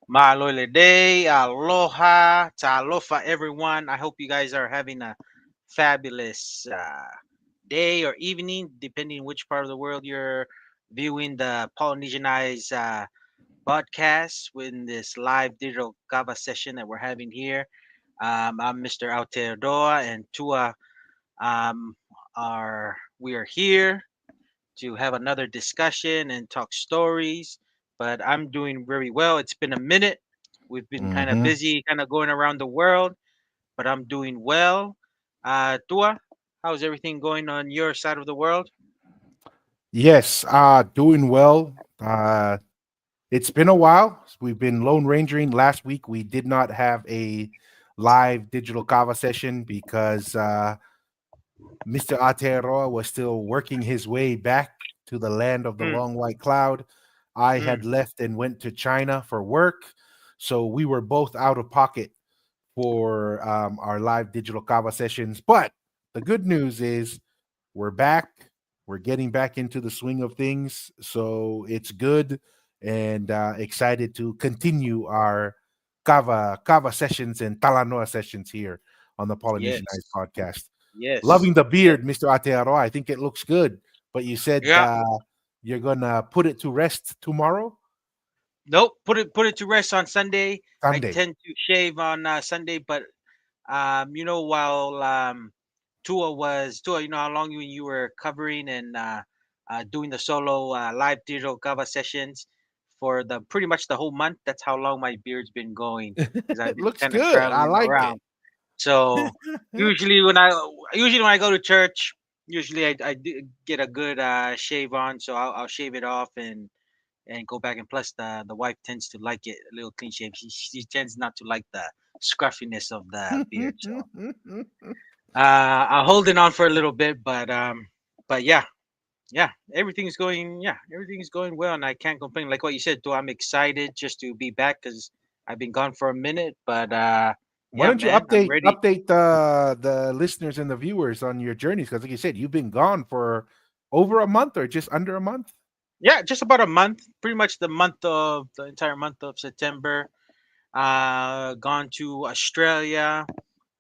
Maloile day, aloha, talofa, everyone. I hope you guys are having a fabulous day or evening, depending which part of the world you're viewing the Polynesianized podcast in this live digital kava session that we're having here. I'm Mr. Aotearoa, and Tua are we are here to have another discussion and talk stories. But I'm doing very well. It's been a minute. We've been kind of hmm busy, kind of going around the world, but I'm doing well. Tua, how's everything going on your side of the world? Yes, doing well. It's been a while. We've been Lone Rangering. Last week we did not have a live digital kava session because Mr. Aotearoa was still working his way back to the land of the Mm, long white cloud. I mm, had left and went to China for work, so we were both out of pocket for our live digital kava sessions. But the good news is we're back. We're getting back into the swing of things. So it's good and excited to continue our kava sessions and talanoa sessions here on the Polynesianized yes, podcast. yes, Loving the yes. beard, Mr. Aotearoa. I think it looks good. But you said Yeah. you're gonna put it to rest tomorrow, Nope. Put it to rest on Sunday. I Sunday. tend to shave on Sunday, but while Tua, you know how long you were covering and doing the solo live digital Gava sessions for the pretty much the whole month. That's how long my beard's been going because I've It been looks kind of good. I traveling like it. around. So usually when I go to church, usually I do get a good shave on, so I'll shave it off and go back. And plus, the wife tends to like it a little clean shave. She tends not to like the scruffiness of the beard. So I'm holding on for a little bit, but everything's going well, and I can't complain. Like what you said, too, I'm excited just to be back because I've been gone for a minute, but Why yeah, don't you man, I'm ready. update the listeners and the viewers on your journeys? Because like you said, you've been gone for over a month or just under a month. Yeah, just about a month, pretty much the entire month of September. Gone to Australia.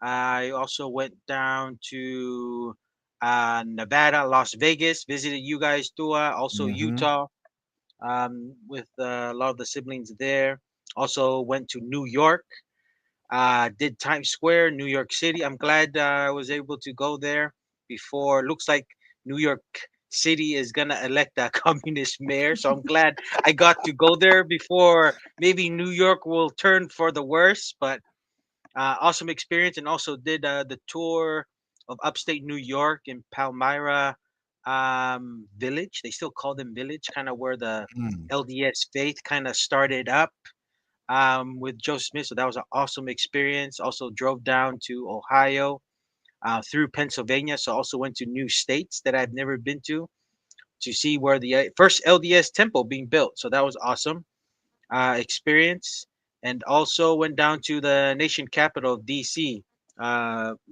I also went down to Nevada, Las Vegas, visited you guys too. Also hmm Utah, with a lot of the siblings there. Also went to New York. Did Times Square, New York City. I'm glad I was able to go there before. Looks like New York City is gonna elect a communist mayor, so I'm glad I got to go there before maybe New York will turn for the worse. But awesome experience, and also did the tour of upstate New York in Palmyra Village. They still call them Village, kind of where the Mm. LDS faith kind of started up with Joe Smith. So that was an awesome experience. Also drove down to Ohio, through Pennsylvania. So also went to new states that I've never been to see where the first LDS temple being built. So that was awesome experience. And also went down to the nation capital of DC.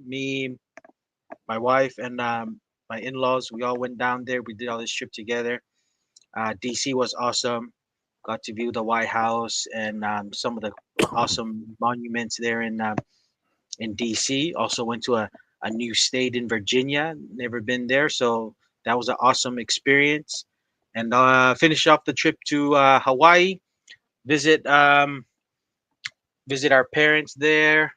Me, my wife, and my in-laws, we all went down there. We did all this trip together. DC was awesome. Got to view the White House and some of the awesome monuments there in DC. Also went to a new state in Virginia. Never been there, so that was an awesome experience. And finish off the trip to Hawaii. Visit visit our parents there,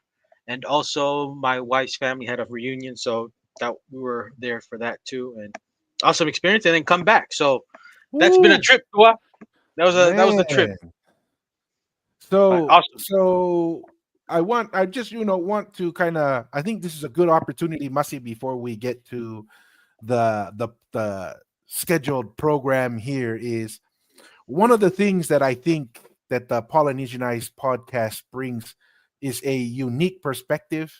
and also my wife's family had a reunion, so that we were there for that too. And awesome experience, and then come back. So that's been a Woo, trip. Tua. That was the trip. man. But So awesome. I just want to kind of I think this is a good opportunity, Masi, before we get to the scheduled program here is one of the things that I think that the Polynesianized podcast brings is a unique perspective,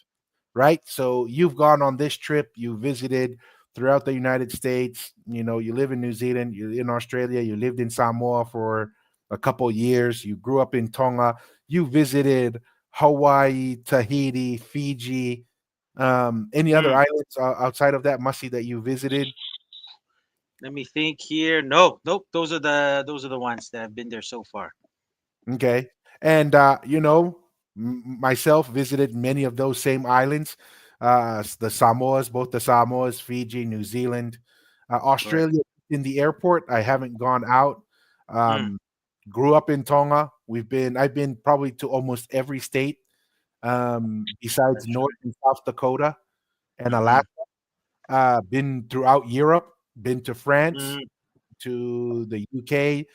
right? So you've gone on this trip, you visited throughout the United States, you live in New Zealand, you're in Australia, you lived in Samoa for a couple years, you grew up in Tonga, you visited Hawaii, Tahiti, Fiji, any other Mm. islands outside of that, Mussy, that you visited? Let me think here. No, nope. Those are the ones that have been there so far. Okay. And myself visited many of those same islands, the Samoas, both the Samoas, Fiji, New Zealand, Right. Australia. In the airport, I haven't gone out. Mm, Um, grew up in Tonga. I've been probably to almost every state, besides that's North and South Dakota and right. Hmm. Alaska. Been throughout Europe, been to France, Mm. to the UK,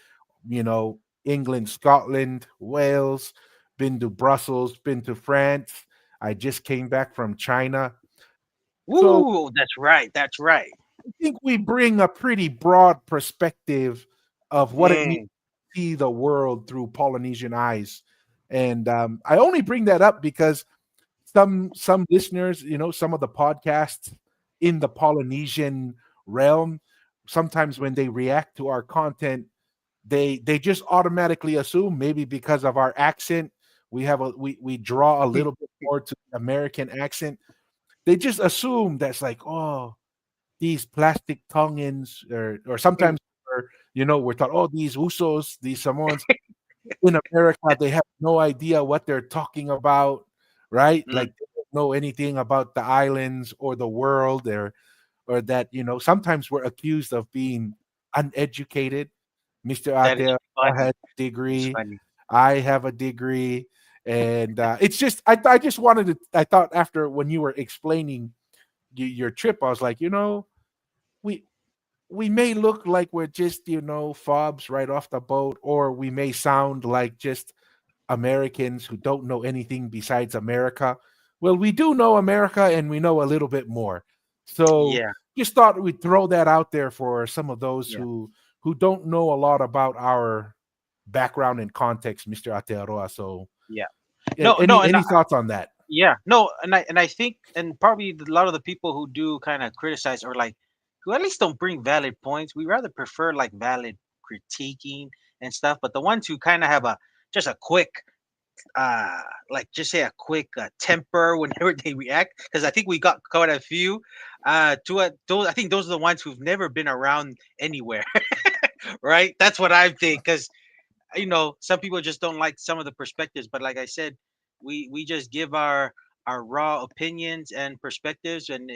England, Scotland, Wales, been to Brussels, been to France. I just came back from China. So Ooh, that's right. That's right. I think we bring a pretty broad perspective of what it means Mm, to see the world through Polynesian eyes. And I only bring that up because some listeners, some of the podcasts in the Polynesian realm, sometimes when they react to our content, they just automatically assume, maybe because of our accent, we draw a little bit more to the American accent. They just assume that's like, oh, these plastic tonguins, or mm, sometimes we're taught, oh, these Usos, these Samoans in America, they have no idea what they're talking about, right? mm. Like they don't know anything about the islands or the world, or that, sometimes we're accused of being uneducated. Mr. That is Atea has funny. a It's degree, funny. I have a degree, and it's just I just wanted to. I thought after when you were explaining your trip, I was like, we we may look like we're just fobs right off the boat, or we may sound like just Americans who don't know anything besides America. Well, we do know America, and we know a little bit more. So Yeah. just thought we'd throw that out there for some of those Yeah. who don't know a lot about our background and context, Mr. Aotearoa. So Yeah. No, no, any thoughts on that? yeah, no, and I think, and probably a lot of the people who do kind of criticize, or like who at least don't bring valid points, we rather prefer like valid critiquing and stuff. But the ones who kind of have a just a quick like just say a quick temper whenever they react, because I think we got quite a few those, I think those are the ones who've never been around anywhere. Right, that's what I think, because some people just don't like some of the perspectives, but like I said, we just give our raw opinions and perspectives, and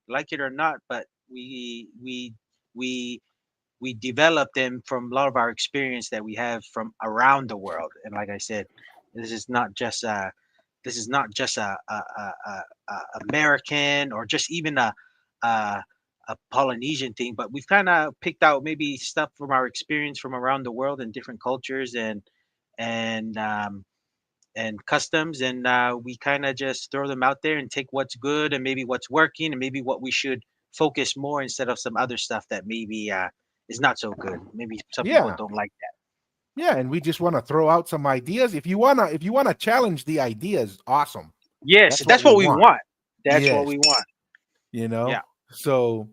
like it or not, but we we develop them from a lot of our experience that we have from around the world. And like I said, this is not just this is not just a American, or just even a, a Polynesian thing, but we've kind of picked out maybe stuff from our experience from around the world and different cultures and and customs, and we kind of just throw them out there and take what's good and maybe what's working and maybe what we should focus more, instead of some other stuff that maybe is not so good. Maybe some people Yeah. don't like that. Yeah, and we just want to throw out some ideas. If you wanna challenge the ideas, awesome. Yes, That's what that's we what we want. want. That's what Yes, we want. you Yeah, know. So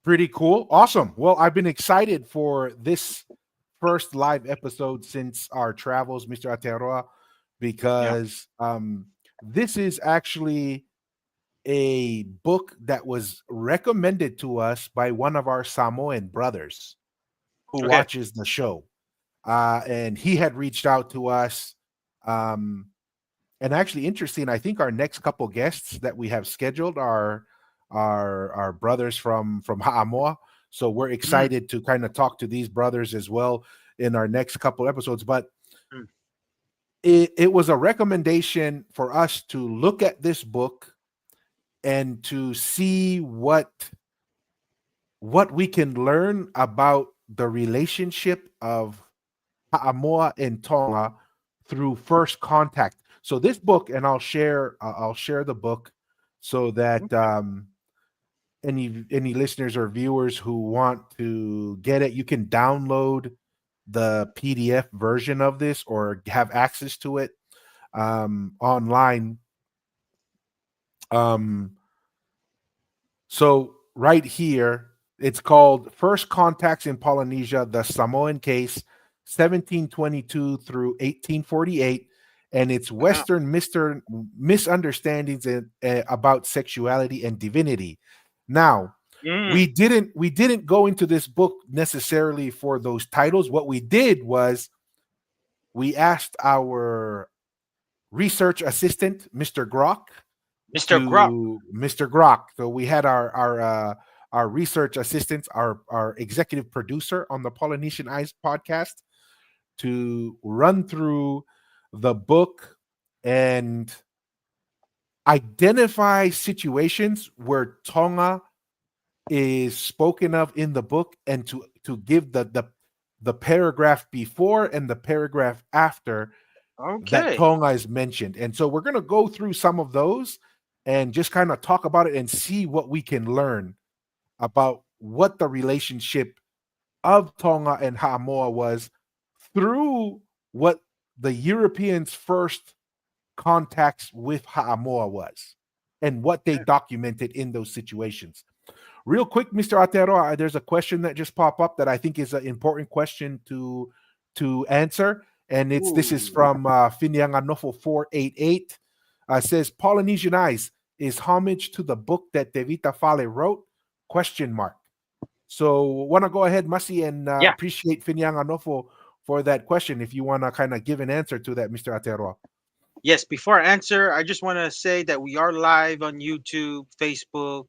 pretty cool. Awesome. Well, I've been excited for this first live episode since our travels, Mr. Ateroa, yeah. because this is actually a book that was recommended to us by one of our Samoan brothers who Okay. watches the show. And he had reached out to us. Um, and actually, interesting. I think our next couple guests that we have scheduled are brothers from Haamoa. So we're Mm, excited to kind of talk to these brothers as well in our next couple episodes. But mm. it was a recommendation for us to look at this book and to see what we can learn about the relationship of Haamoa and Tonga through first contact. So this book, and I'll share the book so that Okay. any listeners or viewers who want to get it, you can download the PDF version of this or have access to it online. Um, So right here, it's called First Contacts in Polynesia, the Samoan Case, 1722 through 1848, and it's Wow. Western misunderstandings about sexuality and divinity. Now, we Mm, didn't we didn't go into this book necessarily for those titles. What we did was we asked our research assistant, Mr. Grok, Mr. Grok. to Mr. Grok. So we had our research assistants, our executive producer on the Polynesian Eyes podcast, to run through the book and identify situations where Tonga is spoken of in the book, and to give the paragraph before and the paragraph after that Okay. Tonga is mentioned. And so we're going to go through some of those and just kind of talk about it and see what we can learn about what the relationship of Tonga and Samoa was through what the Europeans' first contacts with Samoa was and what they Okay. documented in those situations. Real quick, Mr. Aotearoa, there's a question that just popped up that I think is an important question to answer, and this is Ooh. from Finyanganofo 488. Says Polynesian Eyes is homage to the book that Devita Fale wrote? Question mark. So want to go ahead, Masi, and Yeah. appreciate Finyanganofo for that question. If you want to kind of give an answer to that, Mr. Aotearoa. Yes, before I answer, I just want to say that we are live on YouTube, Facebook,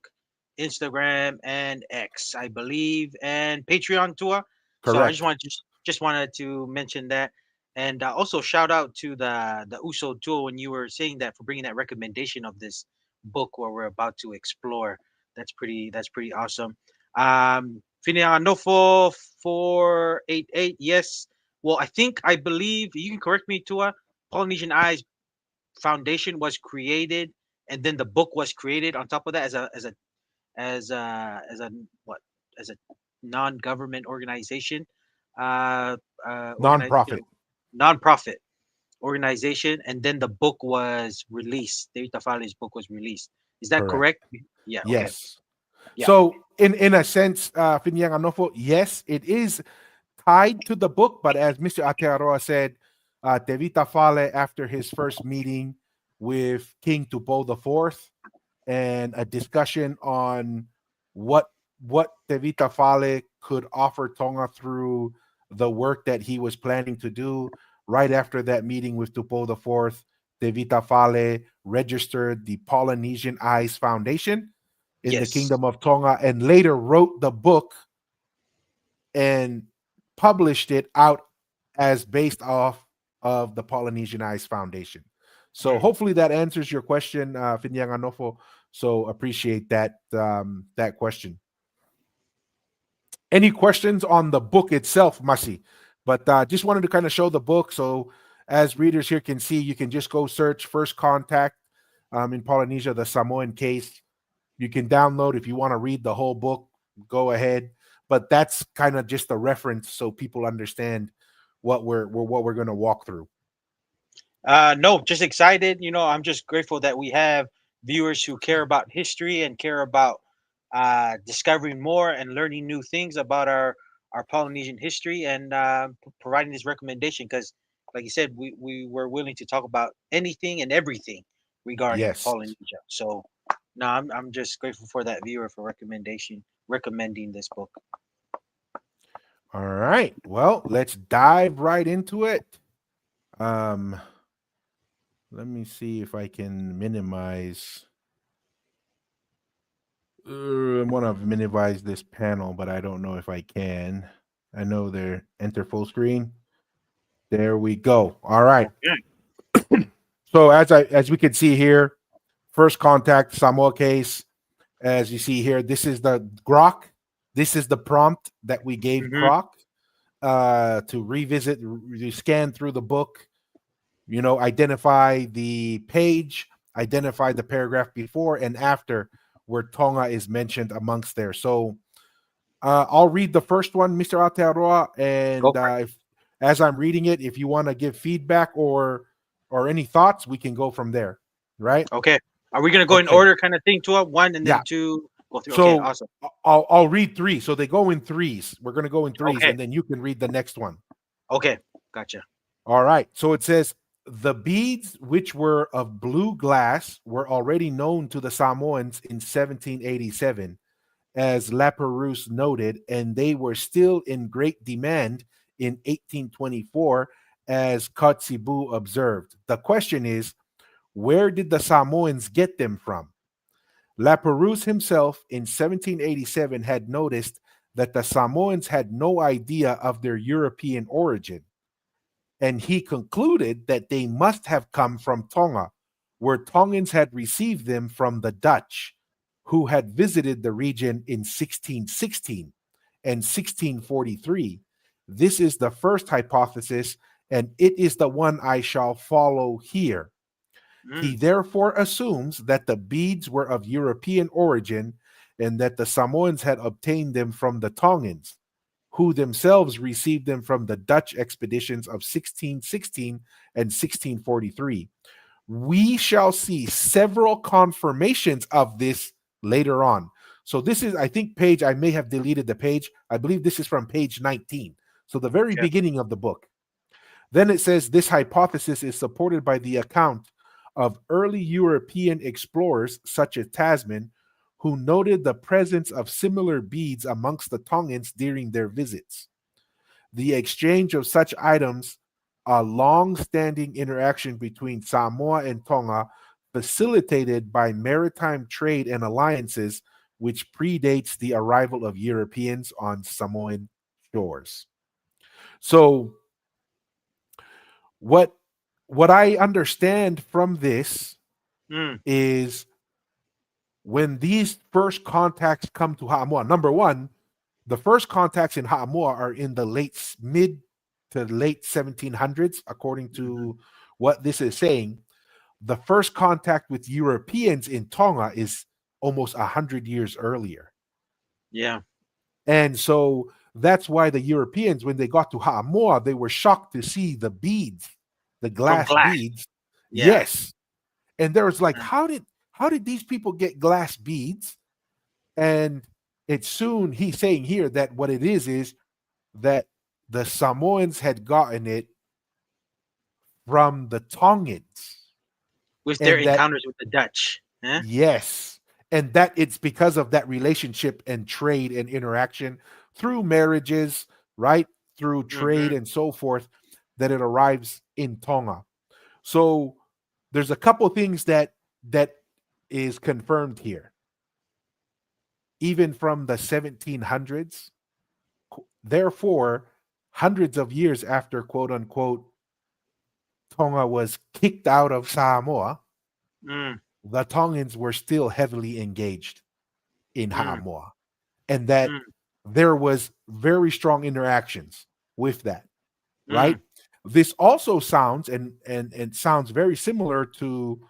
Instagram, and X, I believe, and Patreon too. So I just Correct. want to just wanted to mention that, and also shout out to the USO tool when you were saying that, for bringing that recommendation of this book where we're about to explore. That's pretty awesome. Finianofo 488. Yes. Well, I believe you can correct me, Tua. Polynesian Eyes Foundation was created, and then the book was created on top of that as a what as a non-government organization, uh, Nonprofit. non-profit organization, and then the book was released. David Tafale's book was released. Is that Correct. correct? Yeah. Okay. Yes. Yeah. So in a sense, Finyang Anofo, yes, it is tied to the book, but as Mr. Aotearoa said, Tevita Fale, after his first meeting with King Tupo the Fourth, and a discussion on what what Tevita Fale could offer Tonga through the work that he was planning to do. Right after that meeting with Tupo the Fourth, Tevita Fale registered the Polynesian Eyes Foundation in the Yes. Kingdom of Tonga, and later wrote the book and published it out as based off of the Polynesian Eyes Foundation. So Hmm. hopefully that answers your question, Finyang Anofo. So appreciate that question. Any questions on the book itself, Masi? But just wanted to kind of show the book, so as readers here can see, you can just go search First Contact in Polynesia, the Samoan case. You can download if you want to read the whole book, go ahead. But that's kind of just a reference so people understand what we're going to walk through. No, just excited. I'm just grateful that we have viewers who care about history and care about discovering more and learning new things about our Polynesian history, and providing this recommendation because, like you said, we were willing to talk about anything and everything regarding Yes. Polynesia. So, no, I'm just grateful for that viewer for recommending this book. All right. Well, let's dive right into it. Um, let me see if I can minimize. I want to minimize this panel, but I don't know if I can. I know they're enter full screen. There we go. All right. Okay. So as we can see here, first contact Samoa case. As you see here, this is the Grok. This is the prompt that we gave Hmm. Grok to revisit, scan through the book, identify the page, identify the paragraph before and after where Tonga is mentioned amongst there. So I'll read the first one, Mr. Aotearoa, Go and for if, as I'm reading it, if you want to give feedback or any thoughts, we can go from there. Right? it. Okay. Are we gonna go in Okay. order, kind of thing? Two up, one, and then Yeah. two. Go through. Okay. So Awesome. I'll read three. So they go in threes. We're gonna go in threes, Okay. and then you can read the next one. Okay. Gotcha. All right. So it says the beads, which were of blue glass, were already known to the Samoans in 1787, as Laperouse noted, and they were still in great demand in 1824 as Kotzebue observed. The question is, where did the Samoans get them from? Laperouse himself in 1787 had noticed that the Samoans had no idea of their European origin, and he concluded that they must have come from Tonga, where Tongans had received them from the Dutch, who had visited the region in 1616 and 1643. This is the first hypothesis, and it is the one I shall follow here. He Mm. therefore assumes that the beads were of European origin and that the Samoans had obtained them from the Tongans, who themselves received them from the Dutch expeditions of 1616 and 1643. We shall see several confirmations of this later on. So, this is, I think, page, I may have deleted the page. I believe this is from page 19. So, the very Okay. beginning of the book. Then it says this hypothesis is supported by the account of early European explorers such as Tasman, who noted the presence of similar beads amongst the Tongans during their visits. The exchange of such items, a long standing interaction between Samoa and Tonga, facilitated by maritime trade and alliances, which predates the arrival of Europeans on Samoan shores. So, what what I understand from this Mm. is when these first contacts come to Ha'amoa, number one, the first contacts in Ha'amoa are in the mid to late 1700s, according Hmm. to what this is saying. The first contact with Europeans in Tonga is almost 100 years earlier. Yeah. And so that's why the Europeans, when they got to Ha'amoa, they were shocked to see the beads, the From glass glass. beads. Yeah. Yes. And there was like, Mm. how did these people get glass beads? And it's soon he's saying here that what it is that the Samoans had gotten it from the Tongans. With their And that, encounters with the Dutch. Huh? yes, and that it's because of that relationship and trade and interaction through marriages, right? Through trade Hmm. and so forth, that it arrives in Tonga. So there's a couple things that is confirmed here. Even from the 1700s, therefore, hundreds of years after quote unquote Tonga was kicked out of Samoa, Mm. the Tongans were still heavily engaged in Mm. Samoa, and that Mm. there was very strong interactions with that, right? Mm. This also sounds and sounds very similar to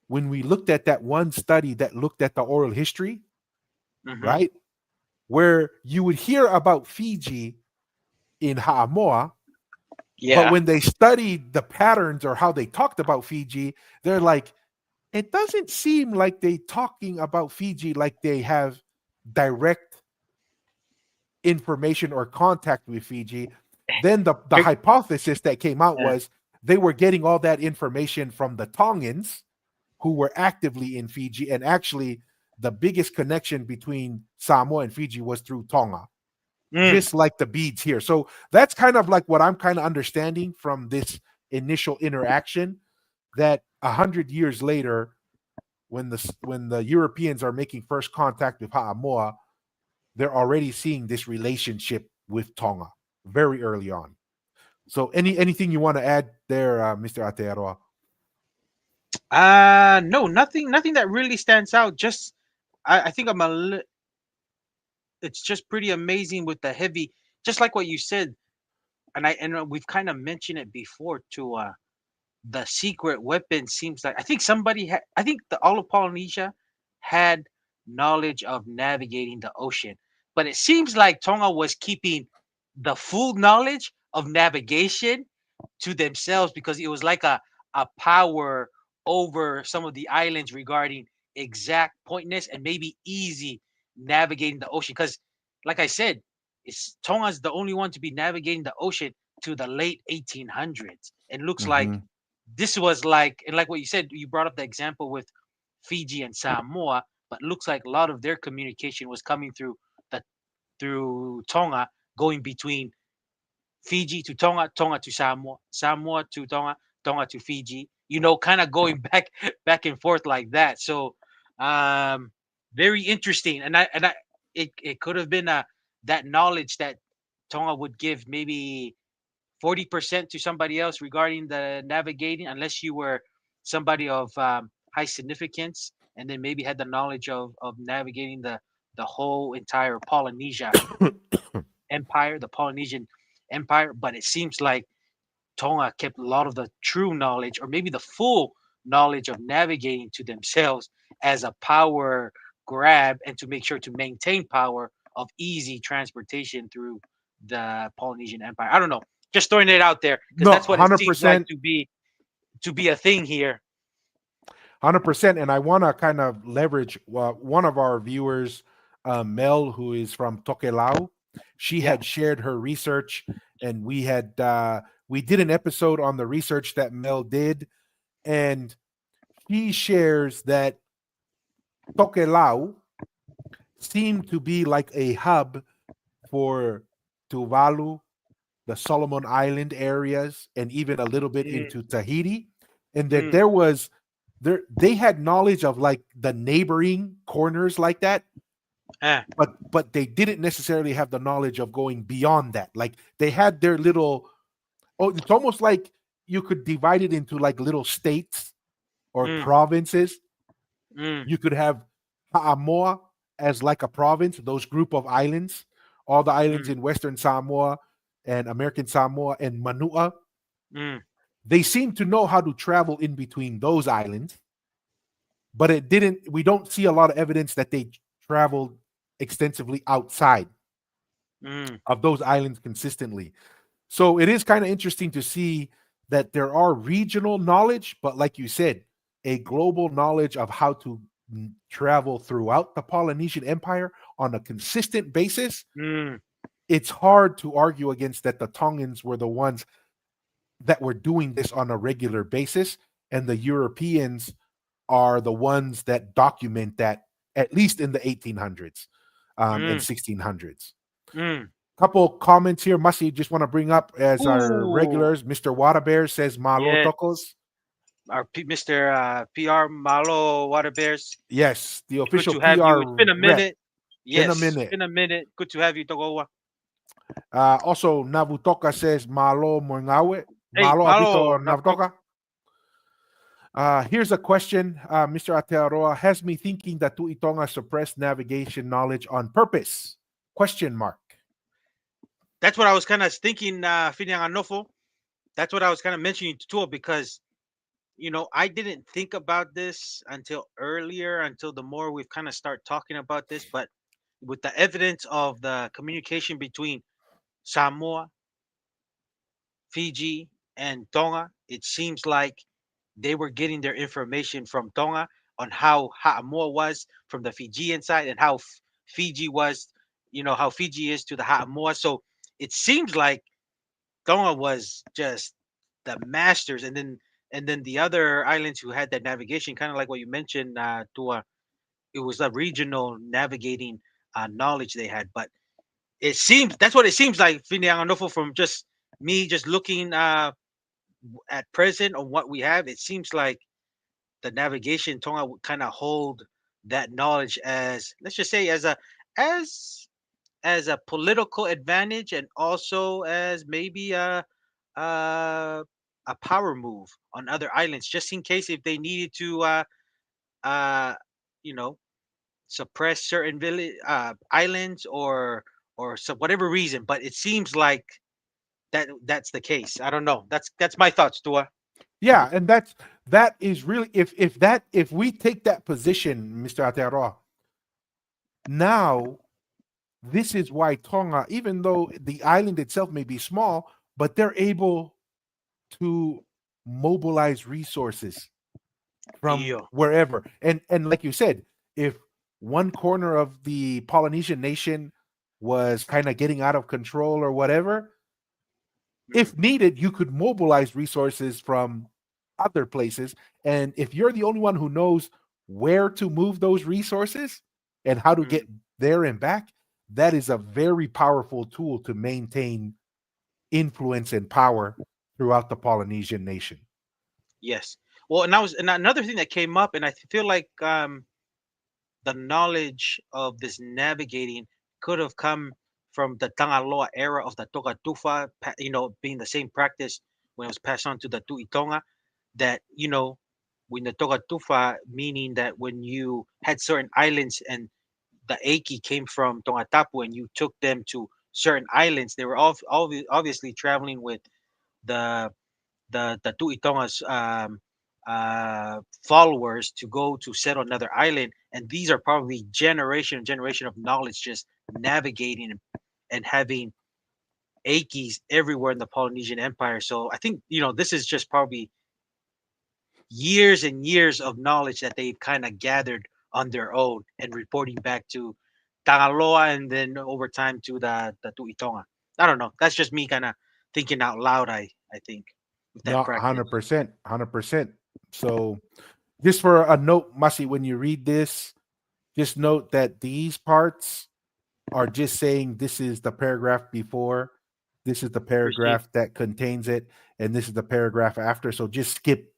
when we looked at that one study that looked at the oral history, Hmm. right? Where you would hear about Fiji in Ha'amoa, but Yeah. when they studied the patterns or how they talked about Fiji, they're like, it doesn't seem like they talking about Fiji like they have direct information or contact with Fiji. Then the Ev- hypothesis that came out Yeah. was they were getting all that information from the Tongans who were actively in Fiji. And actually, the biggest connection between Samoa and Fiji was through Tonga, Mm. just like the beads here. So that's kind of like what I'm kind of understanding from this initial interaction, that 100 years later, when the Europeans are making first contact with Ha'amoa, they're already seeing this relationship with Tonga very early on. So anything you want to add there, Mr. Aotearoa? No, nothing that really stands out. Just I think it's just pretty amazing with the heavy, just like what you said, and we've kind of mentioned it before too. The secret weapon seems like, I think I think the all of Polynesia had knowledge of navigating the ocean, but it seems like Tonga was keeping the full knowledge of navigation to themselves because it was like a power over some of the islands regarding exact pointness and maybe easy navigating the ocean. Because, like I said, it's Tonga's the only one to be navigating the ocean to the late 1800s. And looks like Mm-hmm. this was like, and like what you said, you brought up the example with Fiji and Samoa, but looks like a lot of their communication was coming through the through Tonga, going between Fiji to Tonga, Tonga to Samoa, Samoa to Tonga, Tonga to Fiji. You know, kind of going back and forth like that. So, um, very interesting. And it could have been that knowledge that Tonga would give maybe 40% to somebody else regarding the navigating, unless you were somebody of high significance, and then maybe had the knowledge of navigating the whole entire Polynesia empire, the Polynesian empire. But it seems like Tonga kept a lot of the true knowledge, or maybe the full knowledge of navigating to themselves as a power grab, and to make sure to maintain power of easy transportation through the Polynesian Empire. I don't know, just throwing it out there because No, that's what it hundred seems like percent, to be a thing here. 100%. And I want to kind of leverage one of our viewers, Mel, who is from Tokelau. She Yeah. had shared her research, and we did an episode on the research that Mel did, and he shares that Tokelau seemed to be like a hub for Tuvalu, the Solomon Island areas, and even a little bit Mm, into Tahiti, and that mm, they had knowledge of like the neighboring corners like that, ah, but they didn't necessarily have the knowledge of going beyond that. Like they had their little, oh, it's almost like you could divide it into like little states or mm, provinces. mm, You could have Haamoa as like a province, those group of islands, all the islands mm, in Western Samoa and American Samoa and Manua. mm, They seem to know how to travel in between those islands, but we don't see a lot of evidence that they traveled extensively outside mm, of those islands consistently. So it is kind of interesting to see that there are regional knowledge, but like you said, a global knowledge of how to travel throughout the Polynesian Empire on a consistent basis. mm, It's hard to argue against that the Tongans were the ones that were doing this on a regular basis, and the Europeans are the ones that document that at least in the 1800s and mm, 1600s. mm. Couple comments here. Masi, just want to bring up as our Ooh, regulars. Mr. Waterbear says Malo yes. Tocos. Mr. PR Malo Water Bears. Yes, the Good official to have you. It's PR been a rep. minute. Been a Yes, it's minute. been a minute. Good to have you, Togowa. Also, Navutoka says Malo Moingawe. Hey, Malo Malo Abito Navtok. Navutoka. Here's a question, Mr. Atearoa. Has me thinking that Tuitonga suppressed navigation knowledge on purpose? Question mark. That's what I was kind of thinking, Finyang Anofo. That's what I was kind of mentioning to Tua, because I didn't think about this until earlier, until the more we've kind of start talking about this. But with the evidence of the communication between Samoa, Fiji, and Tonga, it seems like they were getting their information from Tonga on how Ha'amoa was from the Fijian side, and how Fiji was, how Fiji is to the Ha'amoa. So it seems like Tonga was just the masters, and then the other islands who had that navigation, kind of like what you mentioned, it was a regional navigating knowledge they had. But it seems that's what it seems like, Finianganofo, from just me just looking at present on what we have. It seems like the navigation Tonga would kind of hold that knowledge as, let's just say, as as a political advantage, and also as maybe uh, a power move on other islands, just in case if they needed to uh, you know suppress certain village islands, or so whatever reason. But it seems like that's the case. I don't know. That's my thoughts, Tua. Yeah, and that is really, if we take that position, Mr. Atearoa, now this is why Tonga, even though the island itself may be small, but they're able to mobilize resources from Iyo. wherever. And like you said, if one corner of the Polynesian nation was kind of getting out of control or whatever, Mm, if needed, you could mobilize resources from other places. And if you're the only one who knows where to move those resources and how to mm, get there and back, that is a very powerful tool to maintain influence and power throughout the Polynesian nation. Yes. Well, and that was and another thing that came up, and I feel like the knowledge of this navigating could have come from the Tangaloa era of the Togatufa, being the same practice when it was passed on to the Tuitonga. That when the Togatufa, meaning that when you had certain islands and the Eiki came from Tongatapu and you took them to certain islands, they were all obviously traveling with the the Tuitonga's followers to go to settle another island, and these are probably generation of knowledge, just navigating and having Aikis everywhere in the Polynesian Empire. So I think this is just probably years and years of knowledge that they've kind of gathered on their own and reporting back to Tangaloa and then over time to the Tuitonga. I don't know. That's just me kind of thinking out loud. I think with No, that practice. 100%, 100%. So, just for a note, Masi, when you read this, just note that these parts are just saying this is the paragraph before, this is the Receive. paragraph that contains it, and this is the paragraph after. So just skip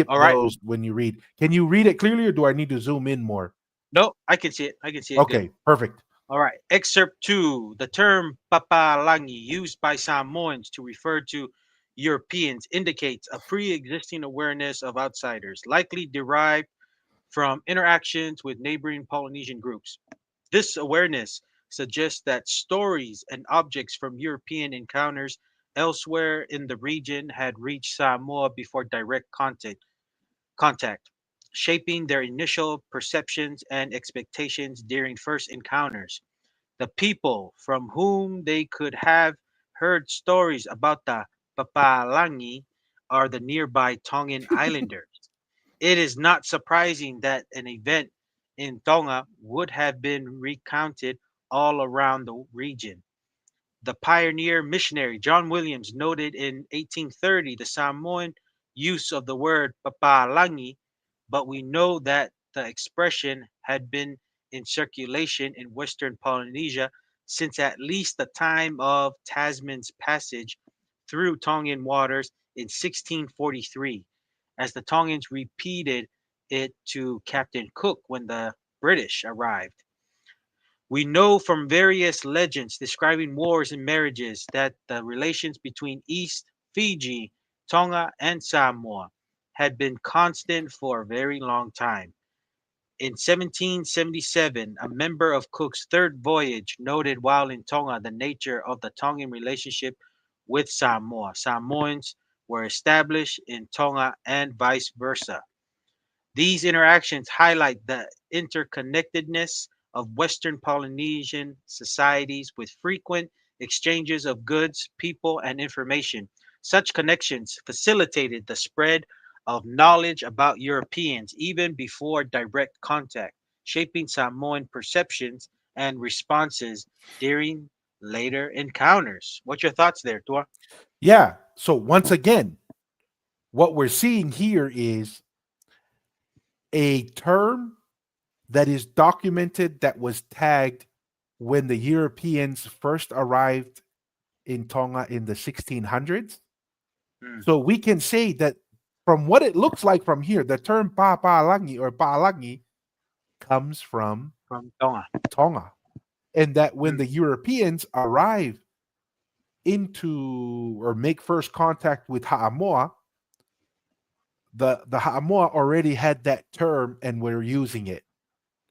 All right. those when you read. Can you read it clearly, or do I need to zoom in more? No, I can see it. I can see it good. Okay, perfect. All right. Excerpt 2. The term papalangi, used by Samoans to refer to Europeans, indicates a pre existing awareness of outsiders, likely derived from interactions with neighboring Polynesian groups. This awareness suggests that stories and objects from European encounters elsewhere in the region had reached Samoa before direct contact, shaping their initial perceptions and expectations during first encounters. The people from whom they could have heard stories about the Papalangi are the nearby Tongan Islanders. It is not surprising that an event in Tonga would have been recounted all around the region. The pioneer missionary John Williams noted in 1830 the Samoan use of the word papalangi, but we know that the expression had been in circulation in Western Polynesia since at least the time of Tasman's passage through Tongan waters in 1643, as the Tongans repeated it to Captain Cook when the British arrived. We know from various legends describing wars and marriages that the relations between East Fiji, Tonga, and Samoa had been constant for a very long time. In 1777, a member of Cook's third voyage noted while in Tonga the nature of the Tongan relationship with Samoa. Samoans were established in Tonga and vice versa. These interactions highlight the interconnectedness of Western Polynesian societies with frequent exchanges of goods, people, and information. Such connections facilitated the spread of knowledge about Europeans even before direct contact, shaping Samoan perceptions and responses during later encounters. What's your thoughts there, Tua? Yeah. So once again, what we're seeing here is a term that is documented that was tagged when the Europeans first arrived in Tonga in the 1600s. Mm, So we can say that from what it looks like from here, the term Pa'alangi or Pa'alangi comes from from Tonga. Tonga. And that when Mm, the Europeans arrive into or make first contact with Ha'amoa, the Ha'amoa already had that term and were using it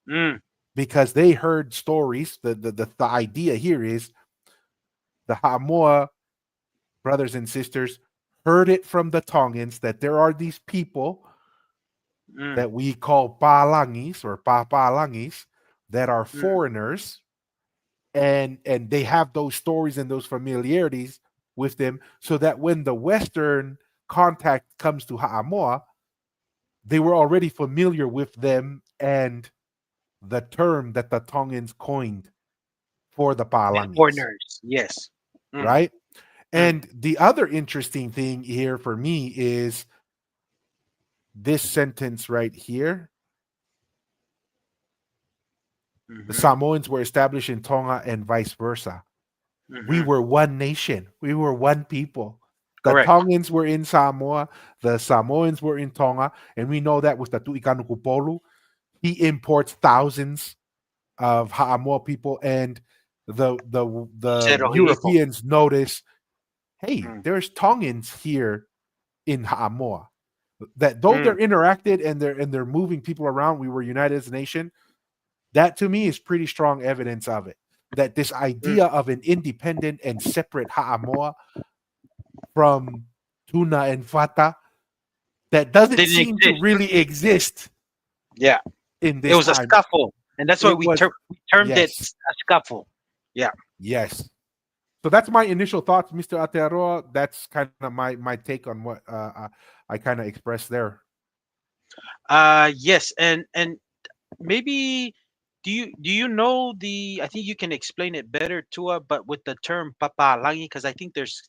mm, because they heard stories. The idea here is the Ha'amoa brothers and sisters heard it from the Tongans that there are these people mm, that we call Palangis or Papalangis that are mm, foreigners, and they have those stories and those familiarities with them, so that when the Western contact comes to Ha'amoa, they were already familiar with them and the term that the Tongans coined for the Palangis, foreigners. Yes. Mm, right? mm, And the other interesting thing here for me is this sentence right here. The mhm, Samoans were established in Tonga and vice versa. We Mm-hmm. were one nation. We were one people. The Correct. Tongans were in Samoa, the Samoans were in Tonga, and we know that with the Tu'ikanu'Kupolu, he imports thousands of Ha'amoa people, and the Zero Hipo. Europeans notice, hey, Mm, there's Tongans here in Ha'amoa. That though mm, they're interacted and they're moving people around, we were united as a nation. That to me is pretty strong evidence of it. That this mm. idea of an independent and separate Ha'amoa from Tuna and Fata that doesn't Didn't seem to exist. really exist Yeah. in It this was a time. scuffle, and that's why It was we termed it yes, a scuffle. Yeah. yes. So that's my initial thoughts, Mr. Atearoa. That's kind of my take on what I kind of expressed there. Yes, and maybe do you know the? I think you can explain it better, Tua, but with the term papalangi, because I think there's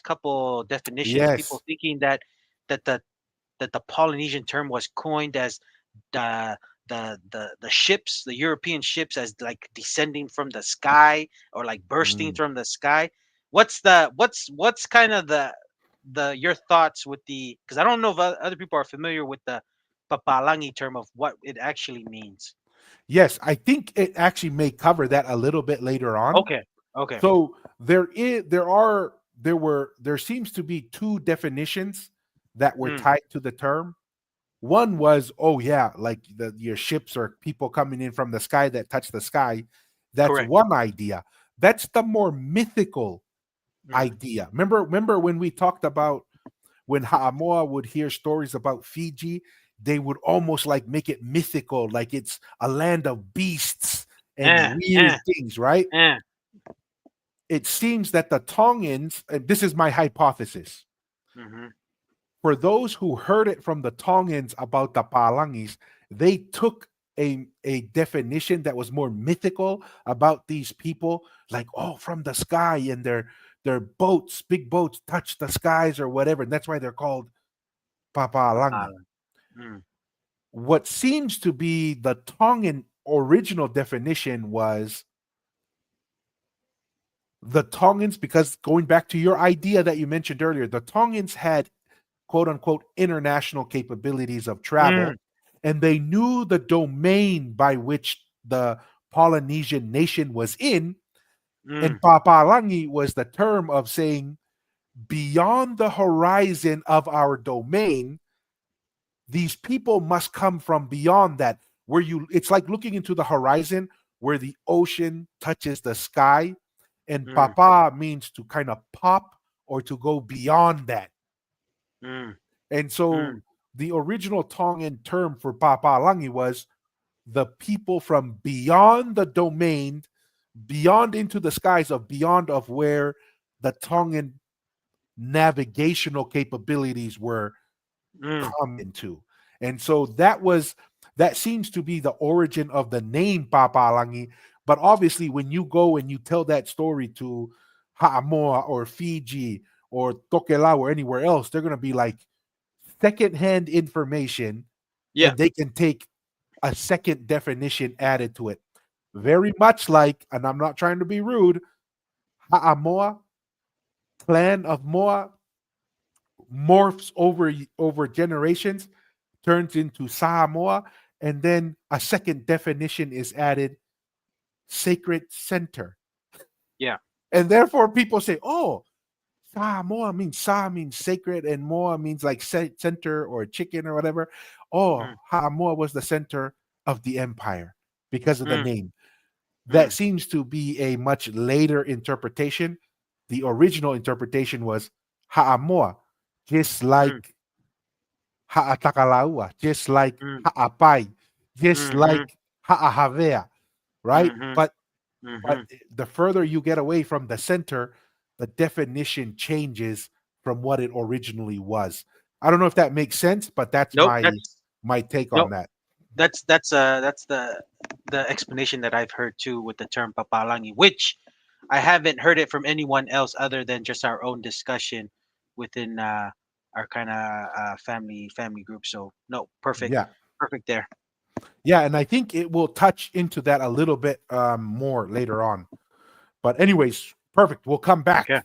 couple definitions. People Yes. thinking that the Polynesian term was coined as the the ships, the European ships, as like descending from the sky or like bursting Mm. from the sky. What's kind of the your thoughts with the, because I don't know if other people are familiar with the papalangi term of what it actually means. Yes, I think it actually may cover that a little bit later on. Okay. Okay. So there seems to be two definitions that were Mm, tied to the term. One was, oh yeah, like your ships or people coming in from the sky that touch the sky. That's correct. one idea. That's the more mythical Mm, idea. Remember when we talked about when Ha'amoa would hear stories about Fiji, they would almost like make it mythical, like it's a land of beasts and eh, weird eh, things, right? eh. It seems that the Tongans, and this is my hypothesis, Mm-hmm. for those who heard it from the Tongans about the Palangis, they took a definition that was more mythical about these people, like, oh, from the sky, and their boats, big boats, touch the skies or whatever. And that's why they're called Papalangi. Papalang. Mm, What seems to be the Tongan original definition was the Tongans, because going back to your idea that you mentioned earlier, the Tongans had quote unquote international capabilities of mm, travel, and they knew the domain by which the Polynesian nation was in. And mm, Papalangi was the term of saying, beyond the horizon of our domain, these people must come from beyond that. Where you, it's like looking into the horizon where the ocean touches the sky. And mm, Papa means to kind of pop or to go beyond that. mm, And so mm, the original Tongan term for Papalangi was the people from beyond the domain, beyond into the skies of beyond of where the Tongan navigational capabilities were mm. common to. And so that seems to be the origin of the name Papalangi. But obviously, when you go and you tell that story to Ha'amoa or Fiji or Tokelau or anywhere else, they're going to be like, secondhand information, Yeah. and they can take a second definition added to it. Very much like, and I'm not trying to be rude, Ha'amoa, clan of Moa, morphs over generations, turns into Samoa, and then a second definition is added, sacred center. Yeah. And therefore people say, oh, Samoa means Sa means sacred, and Moa means like center or chicken or whatever. Oh, Mm, Ha'amoa was the center of the empire because of the mm, name. That mm, seems to be a much later interpretation. The original interpretation was Ha'amoa, just mm, like Ha'atakalaua, just like mm, Ha'apai, just mhm, like Ha'ahavea, right? mhm, But mhm. the further you get away from the center, the definition changes from what it originally was. I don't know if that makes sense, but that's Nope. my take on Nope. that. That's the explanation that I've heard too with the term papalangi, which I haven't heard it from anyone else other than just our own discussion within our kind of family group. So no, perfect, Yeah. perfect there. Yeah, and I think it will touch into that a little bit more later on. But anyways, Perfect. We'll come Okay.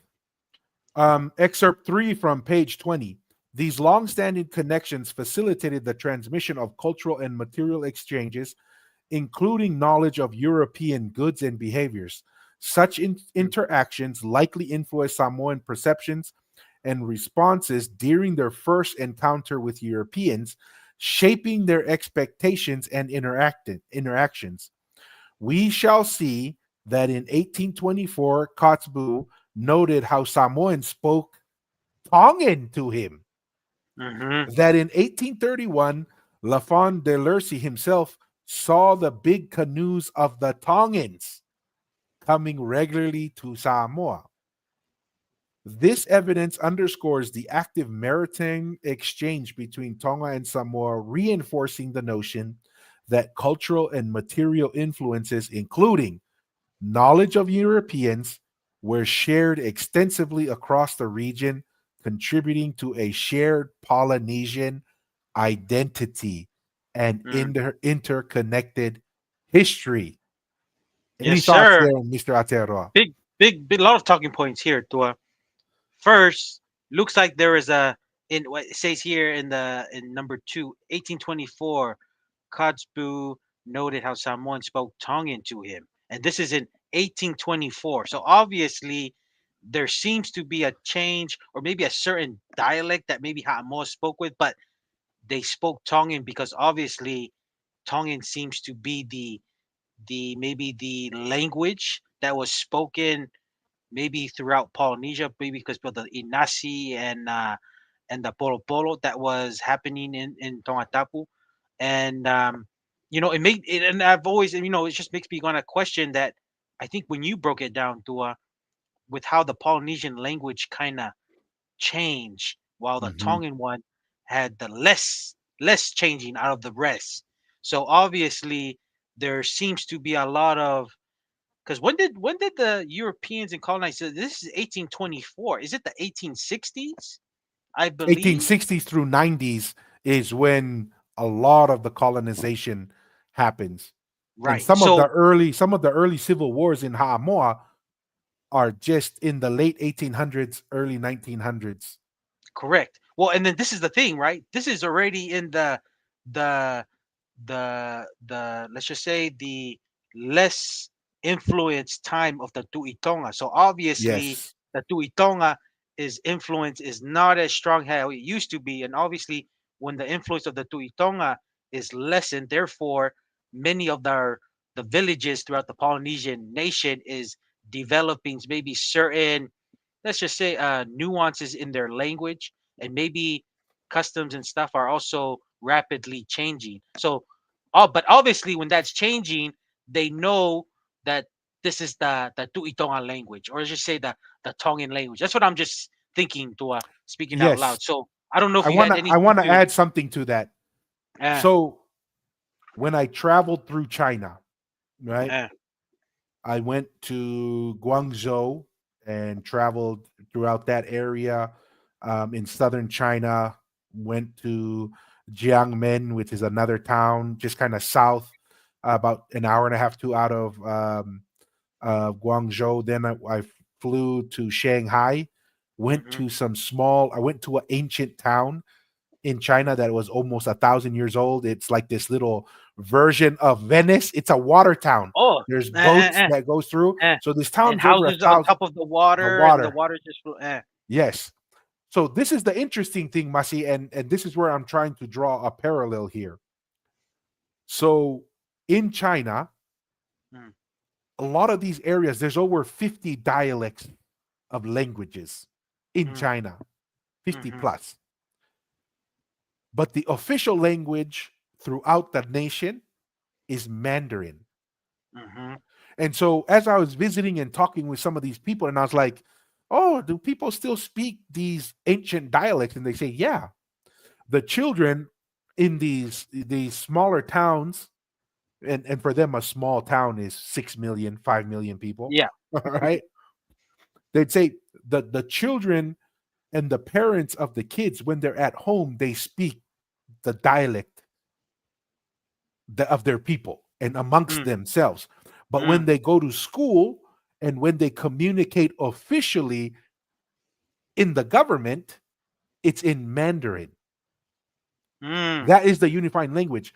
back. Excerpt 3 from page 20. These long-standing connections facilitated the transmission of cultural and material exchanges, including knowledge of European goods and behaviors. Such Mm, interactions likely influenced Samoan perceptions and responses during their first encounter with Europeans, shaping their expectations and interactions. We shall see that in 1824, Kotzebue noted how Samoans spoke Tongan to him. mm-hmm. That in 1831, Lafon de Lercy himself saw the big canoes of the Tongans coming regularly to Samoa. This evidence underscores the active maritime exchange between Tonga and Samoa, reinforcing the notion that cultural and material influences, including knowledge of Europeans, were shared extensively across the region, contributing to a shared Polynesian identity and Mm. interconnected history. Any Yes, thoughts sir. there, Mr. Ateroa? Big, lot of talking points here. To first, looks like there is a in what it says here in the in number two, 1824. Kotzebue noted how Samoan spoke Tongan to him, and this is in 1824. So obviously, there seems to be a change, or maybe a certain dialect that maybe Ha'amoa spoke with, but they spoke Tongan because obviously Tongan seems to be the maybe the language that was spoken maybe throughout Polynesia, maybe because of the Inasi and the Polo Polo that was happening in Tongatapu, and it made it, and I've always, it just makes me gonna question that. I think when you broke it down to with how the Polynesian language kind of changed, while the Mhm. Tongan one had the less changing out of the rest. So obviously there seems to be a lot of, because when did the Europeans and colonizers? This is 1824. Is it the 1860s? I believe. 1860s through 90s is when a lot of the colonization happens. And Right. So some of the early civil wars in Haamoa are just in the late 1800s, early 1900s. correct. Well, and then this is the thing, right? This is already in the the let's just say the less influenced time of the Tuitonga. So obviously Yes. the Tuitonga is influence is not as strong how it used to be, and obviously when the influence of the Tuitonga is lessened, therefore many of the villages throughout the Polynesian nation is developing maybe certain, let's just say, nuances in their language, and maybe customs and stuff are also rapidly changing. So but obviously when that's changing, they know that this is the Tuitonga language, or just say the Tongan language. That's what I'm just thinking to speaking out Yes. loud. So I don't know if I you want had to I anything want to to add something to that. uh So, when I traveled through China, right? uh I went to Guangzhou and traveled throughout that area in southern China. Went to Jiangmen, which is another town just kind of south, about an hour and a half, two out of Guangzhou. Then I flew to Shanghai. Went hmm to some small. I went to an ancient town in China that was almost 1,000 years old. It's like this little version of Venice. It's a water town. oh There's uh, uh, boats uh, that goes through. So this and town's over a houses on thousand. top of the The water, and the water, water just yes. So this is the interesting thing, Masi, and this is where I'm trying to draw a parallel here. So in China, mm, a lot of these areas, there's over 50 dialects of languages in mm, China, 50 hmm plus. But the official language throughout the nation is Mandarin. hmm And so as I was visiting and talking with some of these people, and I was like, oh, do people still speak these ancient dialects? And they say, yeah. The children in these smaller towns, and for them, a small town is 6 million, 5 million people. yeah. All right. They'd say the children and the parents of the kids, when they're at home, they speak the dialect of their people and amongst mm, themselves. But when mm, they go to school And when they communicate officially in the government, it's in Mandarin. Mm. That is the unifying language.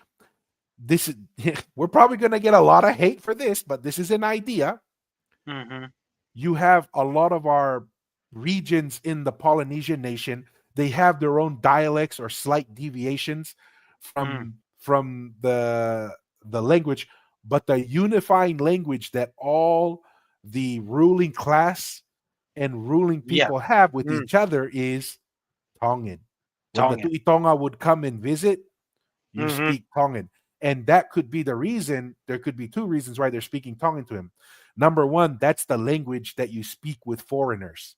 This is we're probably going to get a lot of hate for this, but this is an idea. Mm-hmm. You have a lot of our regions in the Polynesian nation, they have their own dialects or slight deviations Mm. from the language, but the unifying language that all the ruling class and ruling Yeah. people have with Mm. each other is Tongan. When the Tongan. Tuitonga would come and visit, you Mm-hmm. speak Tongan. And that could be the reason. There could be two reasons why they're speaking Tongan to him. Number one, that's the language that you speak with foreigners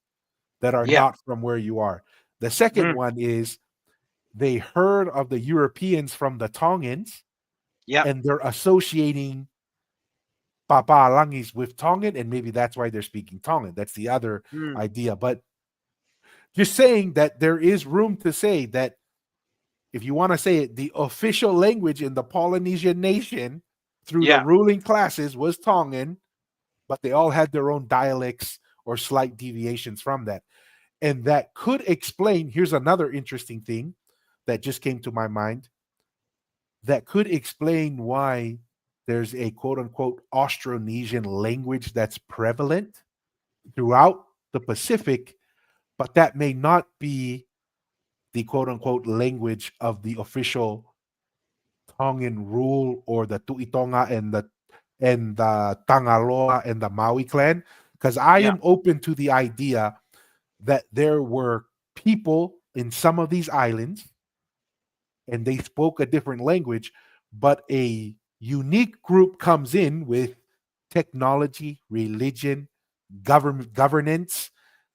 that are Yeah. not from where you are. The second Mm. one is they heard of the Europeans from the Tongans Yeah. and they're associating Papalangis with Tongan, and maybe that's why they're speaking Tongan. That's the other Mm. idea. But just saying that there is room to say that if you want to say it, the official language in the Polynesian nation through the Yeah. ruling classes was Tongan, but they all had their own dialects or slight deviations from that. And that could explain, here's another interesting thing that just came to my mind that could explain why there's a quote unquote Austronesian language that's prevalent throughout the Pacific, but that may not be the quote unquote language of the official Tongan rule or the Tuitonga and the Tangaloa and the Maui clan. Because I Yeah. am open to the idea that there were people in some of these islands and they spoke a different language, but a unique group comes in with technology, religion, government governance,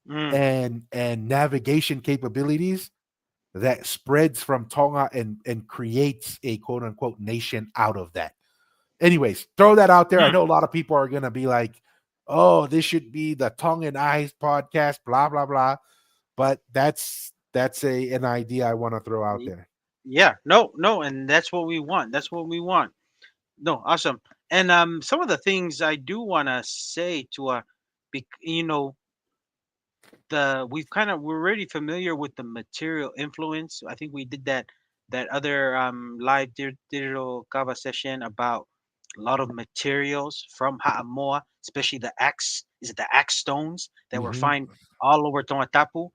Mm. and navigation capabilities that spreads from Tonga and creates a quote unquote nation out of that. Anyways, throw that out there. I Mm. know a lot of people are gonna be like, "Oh, this should be the Tongue and Eyes podcast," blah blah blah. But that's a an idea I want to throw out Y- there. Yeah. No. No. And that's what we want. That's what we want. No. Awesome. And some of the things I do want to say to you know, we're already familiar with the material influence. I think we did that other live digital kava session about a lot of materials from Ha'amoa, especially the axe. Is it the axe stones that were Hmm. found all over Tongatapu?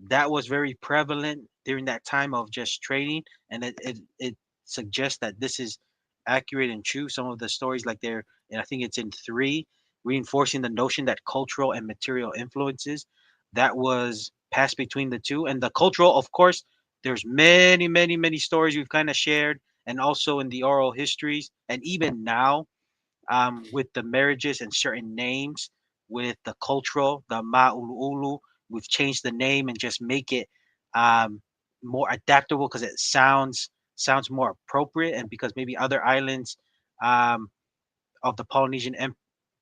That was very prevalent during that time of just trading, and it suggests that this is accurate and true. Some of the stories, like there, and I think it's in three, reinforcing the notion that cultural and material influences that was passed between the two. And the cultural, of course, there's many stories we've kind of shared, and also in the oral histories, and even now with the marriages and certain names, with the cultural, the Ma'ulu'ulu, we've changed the name and just make it um, more adaptable because it sounds more appropriate, and because maybe other islands um, of the Polynesian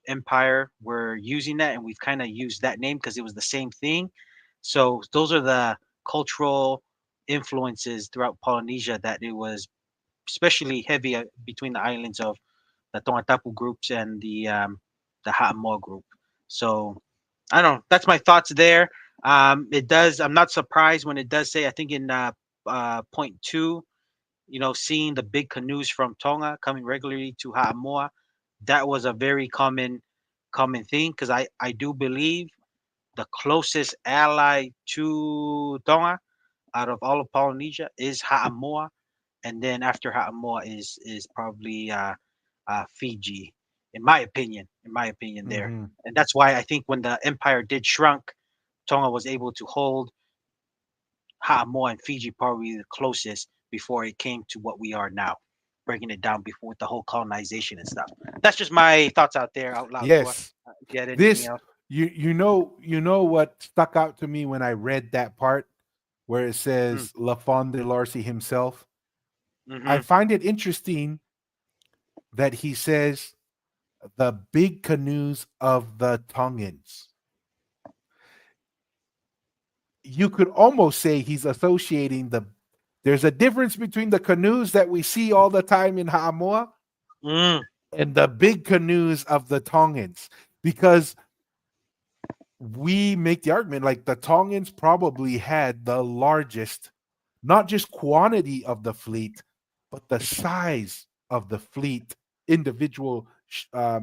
Empire were using that, and we've kind of used that name because it was the same thing. So those are the cultural influences throughout Polynesia that it was especially heavy between the islands of the Tongatapu groups and the Ha'amoa group. So I don't know. That's my thoughts there. It does. I'm not surprised when it does say. I think in point two, seeing the big canoes from Tonga coming regularly to Ha'amoa, that was a very common thing because I do believe the closest ally to Tonga out of all of Polynesia is Ha'amoa, and then after Ha'amoa is probably Fiji, in my opinion there, Hmm. and that's why I think when the empire did shrunk, Tonga was able to hold Ha'amoa and Fiji probably the closest before it came to what we are now, breaking it down before with the whole colonization and stuff. That's just my thoughts out there out loud, Tua. Yes, If you had anything this else. you know what stuck out to me when I read that part where it Mm, says Lafon de Larcy himself. I mm-hmm, find it interesting that he says the big canoes of the Tongans. You could almost say he's associating there's a difference between the canoes that we see all the time in Ha'amoa mm, and the big canoes of the Tongans because we make the argument like the Tongans probably had the largest, not just quantity of the fleet, but the size of the fleet, individual uh,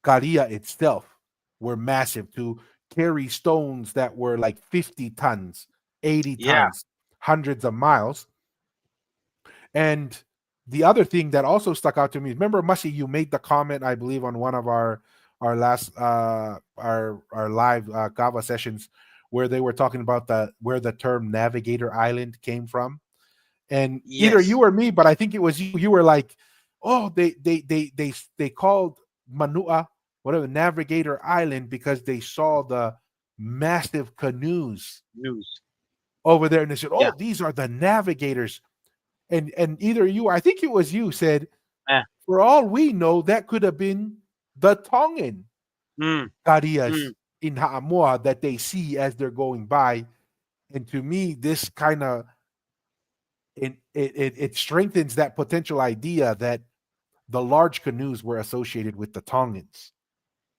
Caria itself were massive to carry stones that were like 50 tons, 80 Yeah. tons, hundreds of miles. And the other thing that also stuck out to me, remember, Mussy, you made the comment, I believe, on one of our last our live Kava sessions where they were talking about the where the term Navigator Island came from. And either Yes. you or me, but I think it was you. You were like, "Oh, they called Manua, whatever, Navigator Island because they saw the massive canoes News. over there, and they said, Yeah. "Oh, these are the navigators." And either you, I think it was you, said, Eh. "For all we know, that could have been the Tongan Mm. Karias Mm. in Haamoa that they see as they're going by." And to me, this kind of it strengthens that potential idea that the large canoes were associated with the Tongans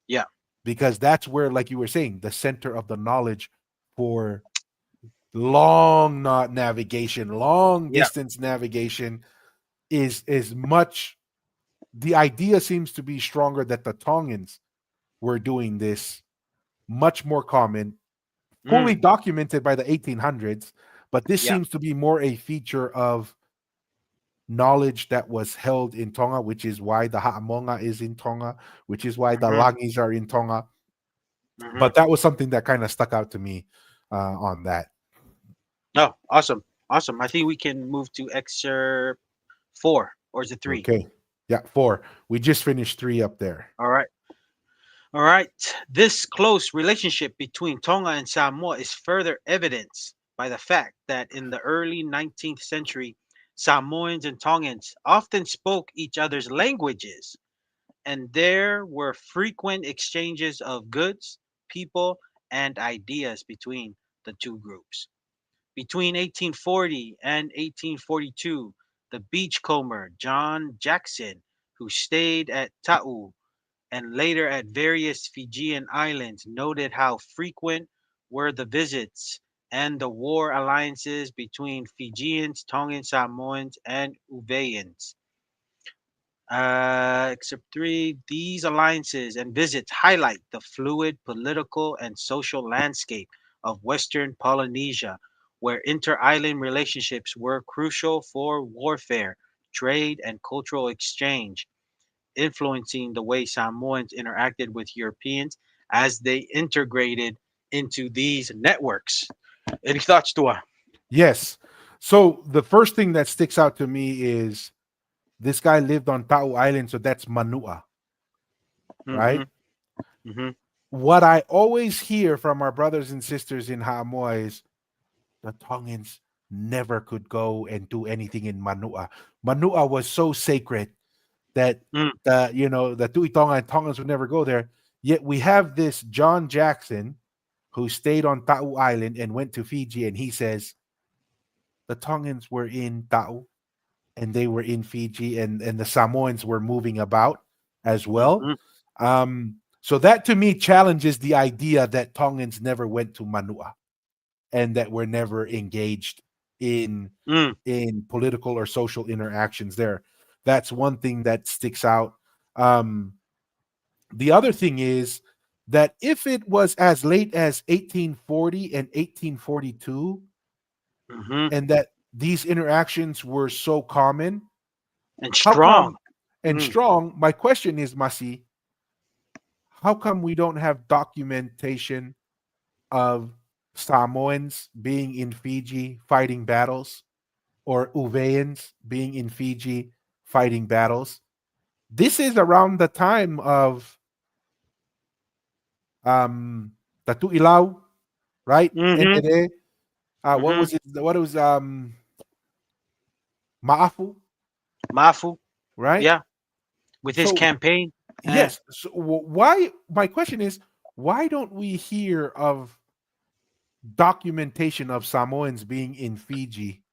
Yeah. because that's where, like you were saying, the center of the knowledge for long not navigation, long Yeah. distance navigation is much. The idea seems to be stronger that the Tongans were doing this much more common, fully Mm. documented by the 1800s, but this Yeah. seems to be more a feature of knowledge that was held in Tonga, which is why the Ha'amonga is in Tonga, which is why the Mm-hmm. Langis are in Tonga. Mm-hmm. But that was something that kind of stuck out to me on that. Oh, awesome. Awesome. I think we can move to excerpt 4, or is it 3? Okay. Yeah, four. We just finished three up there. All right. All right. This close relationship between Tonga and Samoa is further evidenced by the fact that in the early 19th century, Samoans and Tongans often spoke each other's languages, and there were frequent exchanges of goods, people, and ideas between the two groups. Between 1840 and 1842, the beachcomber John Jackson, who stayed at Ta'u and later at various Fijian islands, noted how frequent were the visits and the war alliances between Fijians, Tongan Samoans, and Uveans. Except 3, these alliances and visits highlight the fluid political and social landscape of Western Polynesia, where inter island relationships were crucial for warfare, trade, and cultural exchange, influencing the way Samoans interacted with Europeans as they integrated into these networks. Any thoughts, Tua? Yes. So the first thing that sticks out to me is this guy lived on Ta'u Island, so that's Manua, Mm-hmm. right? Mm-hmm. What I always hear from our brothers and sisters in Ha'amoa is the Tongans never could go and do anything in Manua. Manua was so sacred that Mm, the Tui Tonga and Tongans would never go there. Yet we have this John Jackson who stayed on Ta'u Island and went to Fiji, and he says the Tongans were in Ta'u and they were in Fiji, and the Samoans were moving about as well. mm-hmm. So that to me challenges the idea that Tongans never went to Manua and that were never engaged in Mm, in political or social interactions there. That's one thing that sticks out. Um, the other thing is that if it was as late as 1840 and 1842, mm-hmm. and that these interactions were so common, And how strong. come and Mm, strong? My question is, Masi, how come we don't have documentation of Samoans being in Fiji fighting battles or Uveans being in Fiji fighting battles? This is around the time of Tatu Ilaw, right? mm-hmm. Entere. What Mm-hmm. was it? What was Maafu, Mafu. right? Yeah. With his So campaign. Eh. yes. So why? My question is, why don't we hear of documentation of Samoans being in Fiji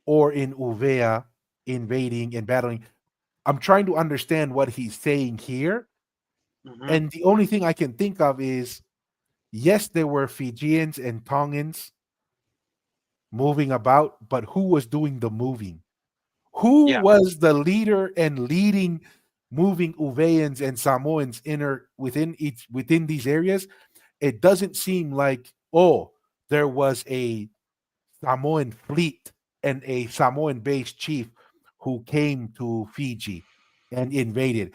or in Uvea invading and battling? I'm trying to understand what he's saying here Mm-hmm. And the only thing I can think of is yes, there were Fijians and Tongans moving about, but who was doing the moving? Who Yeah. was the leader and leading moving Uveans and Samoans inner within these areas? It doesn't seem like, oh, there was a Samoan fleet and a Samoan based chief who came to Fiji and invaded.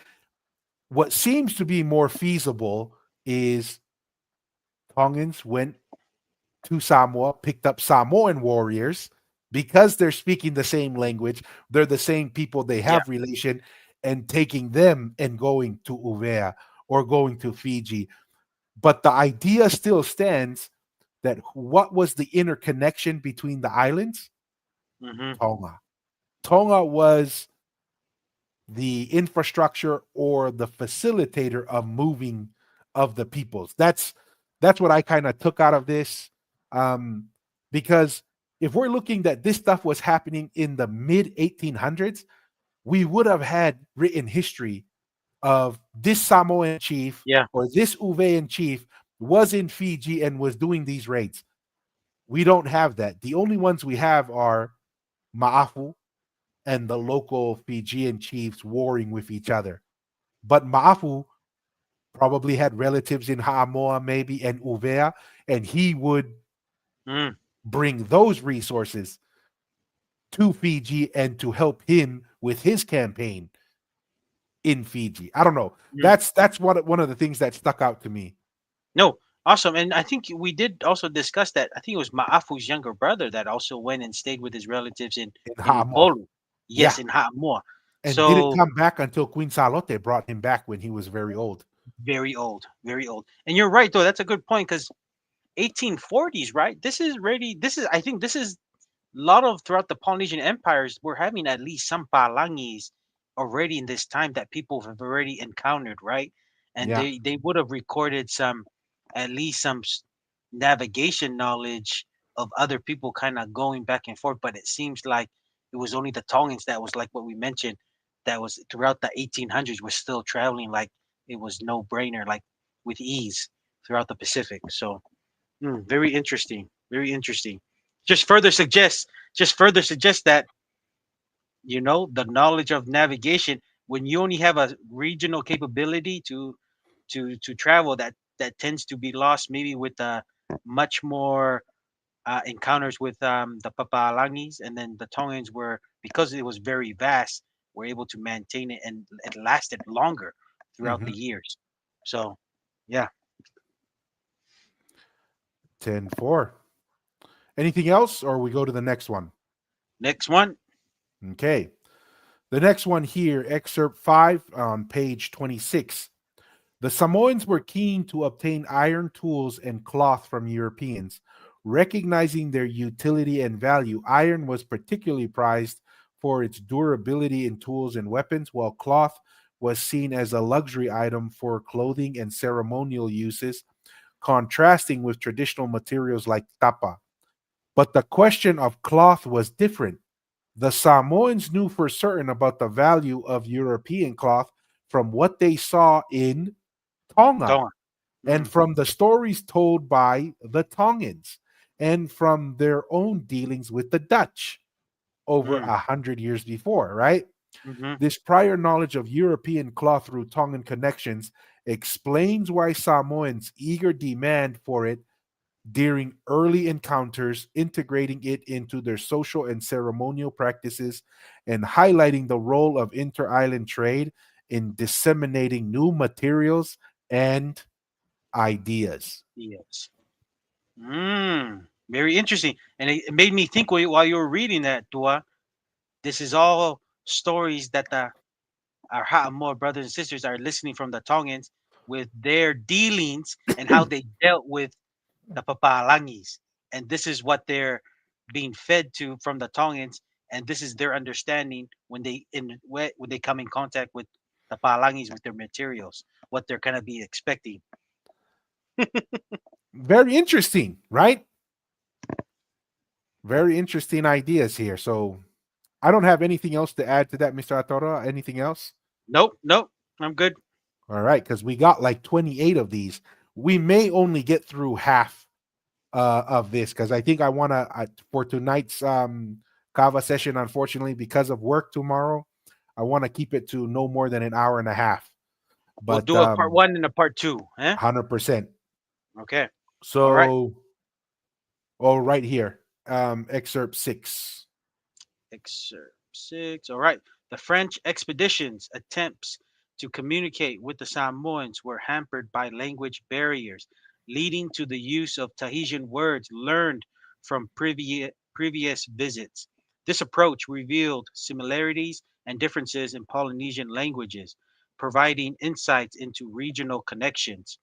What seems to be more feasible is Tongans went to Samoa, picked up Samoan warriors because they're speaking the same language, they're the same people, they Yeah. have relation, and taking them and going to Uvea or going to Fiji. But the idea still stands that what was the interconnection between the islands? Mm-hmm. Tonga. Tonga was the infrastructure or the facilitator of moving of the peoples. That's what I kind of took out of this, um, because if we're looking that this stuff was happening in the mid 1800s, we would have had written history of this Samoan chief Yeah. or this Uvean chief was in Fiji and was doing these raids. We don't have that. The only ones we have are Ma'afu and the local Fijian chiefs warring with each other. But Ma'afu probably had relatives in Ha'amoa, maybe, and Uvea, and he would Mm. bring those resources to Fiji and to help him with his campaign in Fiji. I don't know. Mm. That's one of the things that stuck out to me No, awesome. And I think we did also discuss that. I think it was Ma'afu's younger brother that also went and stayed with his relatives in in Ha'amoa. Upolu. Yeah, Yes, in Ha'amoa. and didn't So come back until Queen Salote brought him back when he was very old. very old, very old. And you're right, though. That's a good point because 1840s, right? This is really, this is, I think this is a lot of throughout the Polynesian empires, we're having at least some palangis already in this time that people have already encountered, right? And Yeah. they would have recorded some, at least some navigation knowledge of other people kind of going back and forth. But it seems like it was only the Tongans that was like what we mentioned, that was throughout the 1800s was still traveling like it was no brainer, like with ease throughout the Pacific. So very interesting. Very interesting. Just further suggests, just further suggests that the knowledge of navigation when you only have a regional capability to travel, that tends to be lost maybe with much more encounters with the Papalangis, and then the Tongans were, because it was very vast, were able to maintain it, and it lasted longer throughout Hmm. the years. So yeah. 10-4. Anything else, or we go to the next one? Next one. Okay. The next one here, excerpt 5 on page 26. The Samoans were keen to obtain iron tools and cloth from Europeans. Recognizing their utility and value, iron was particularly prized for its durability in tools and weapons, while cloth was seen as a luxury item for clothing and ceremonial uses, contrasting with traditional materials like tapa. But the question of cloth was different. The Samoans knew for certain about the value of European cloth from what they saw in Tonga Tongan. and Mm, from the stories told by the Tongans and from their own dealings with the Dutch over mm, 100 years before, right? mm-hmm. This prior knowledge of European cloth through Tongan connections explains why Samoans' eager demand for it during early encounters, integrating it into their social and ceremonial practices, and highlighting the role of inter island trade in disseminating new materials and ideas. Yes. Very interesting. And it made me think while you were reading that, Dua, this is all stories that our Ha'amor brothers and sisters are listening from the Tongans with their dealings and how they dealt with the Papalangis. And this is what they're being fed to from the Tongans. And this is their understanding when they come in contact with the Palangis with their materials, what they're going to be expecting. Very interesting, right? Very interesting ideas here. So I don't have anything else to add to that, Mr. Atoro. Anything else? Nope, nope. I'm good. All right, because we got like 28 of these. We may only get through half of this because I think I want to for tonight's kava session. Unfortunately, because of work tomorrow, I want to keep it to no more than an hour and a half. We'll But do a part one and a part two. Eh? 100%. Okay. All right. So, oh, right here, excerpt 6. Excerpt six. All right. The French expeditions' attempts to communicate with the Samoans were hampered by language barriers, leading to the use of Tahitian words learned from previous visits. This approach revealed similarities and differences in Polynesian languages, providing insights into regional connections.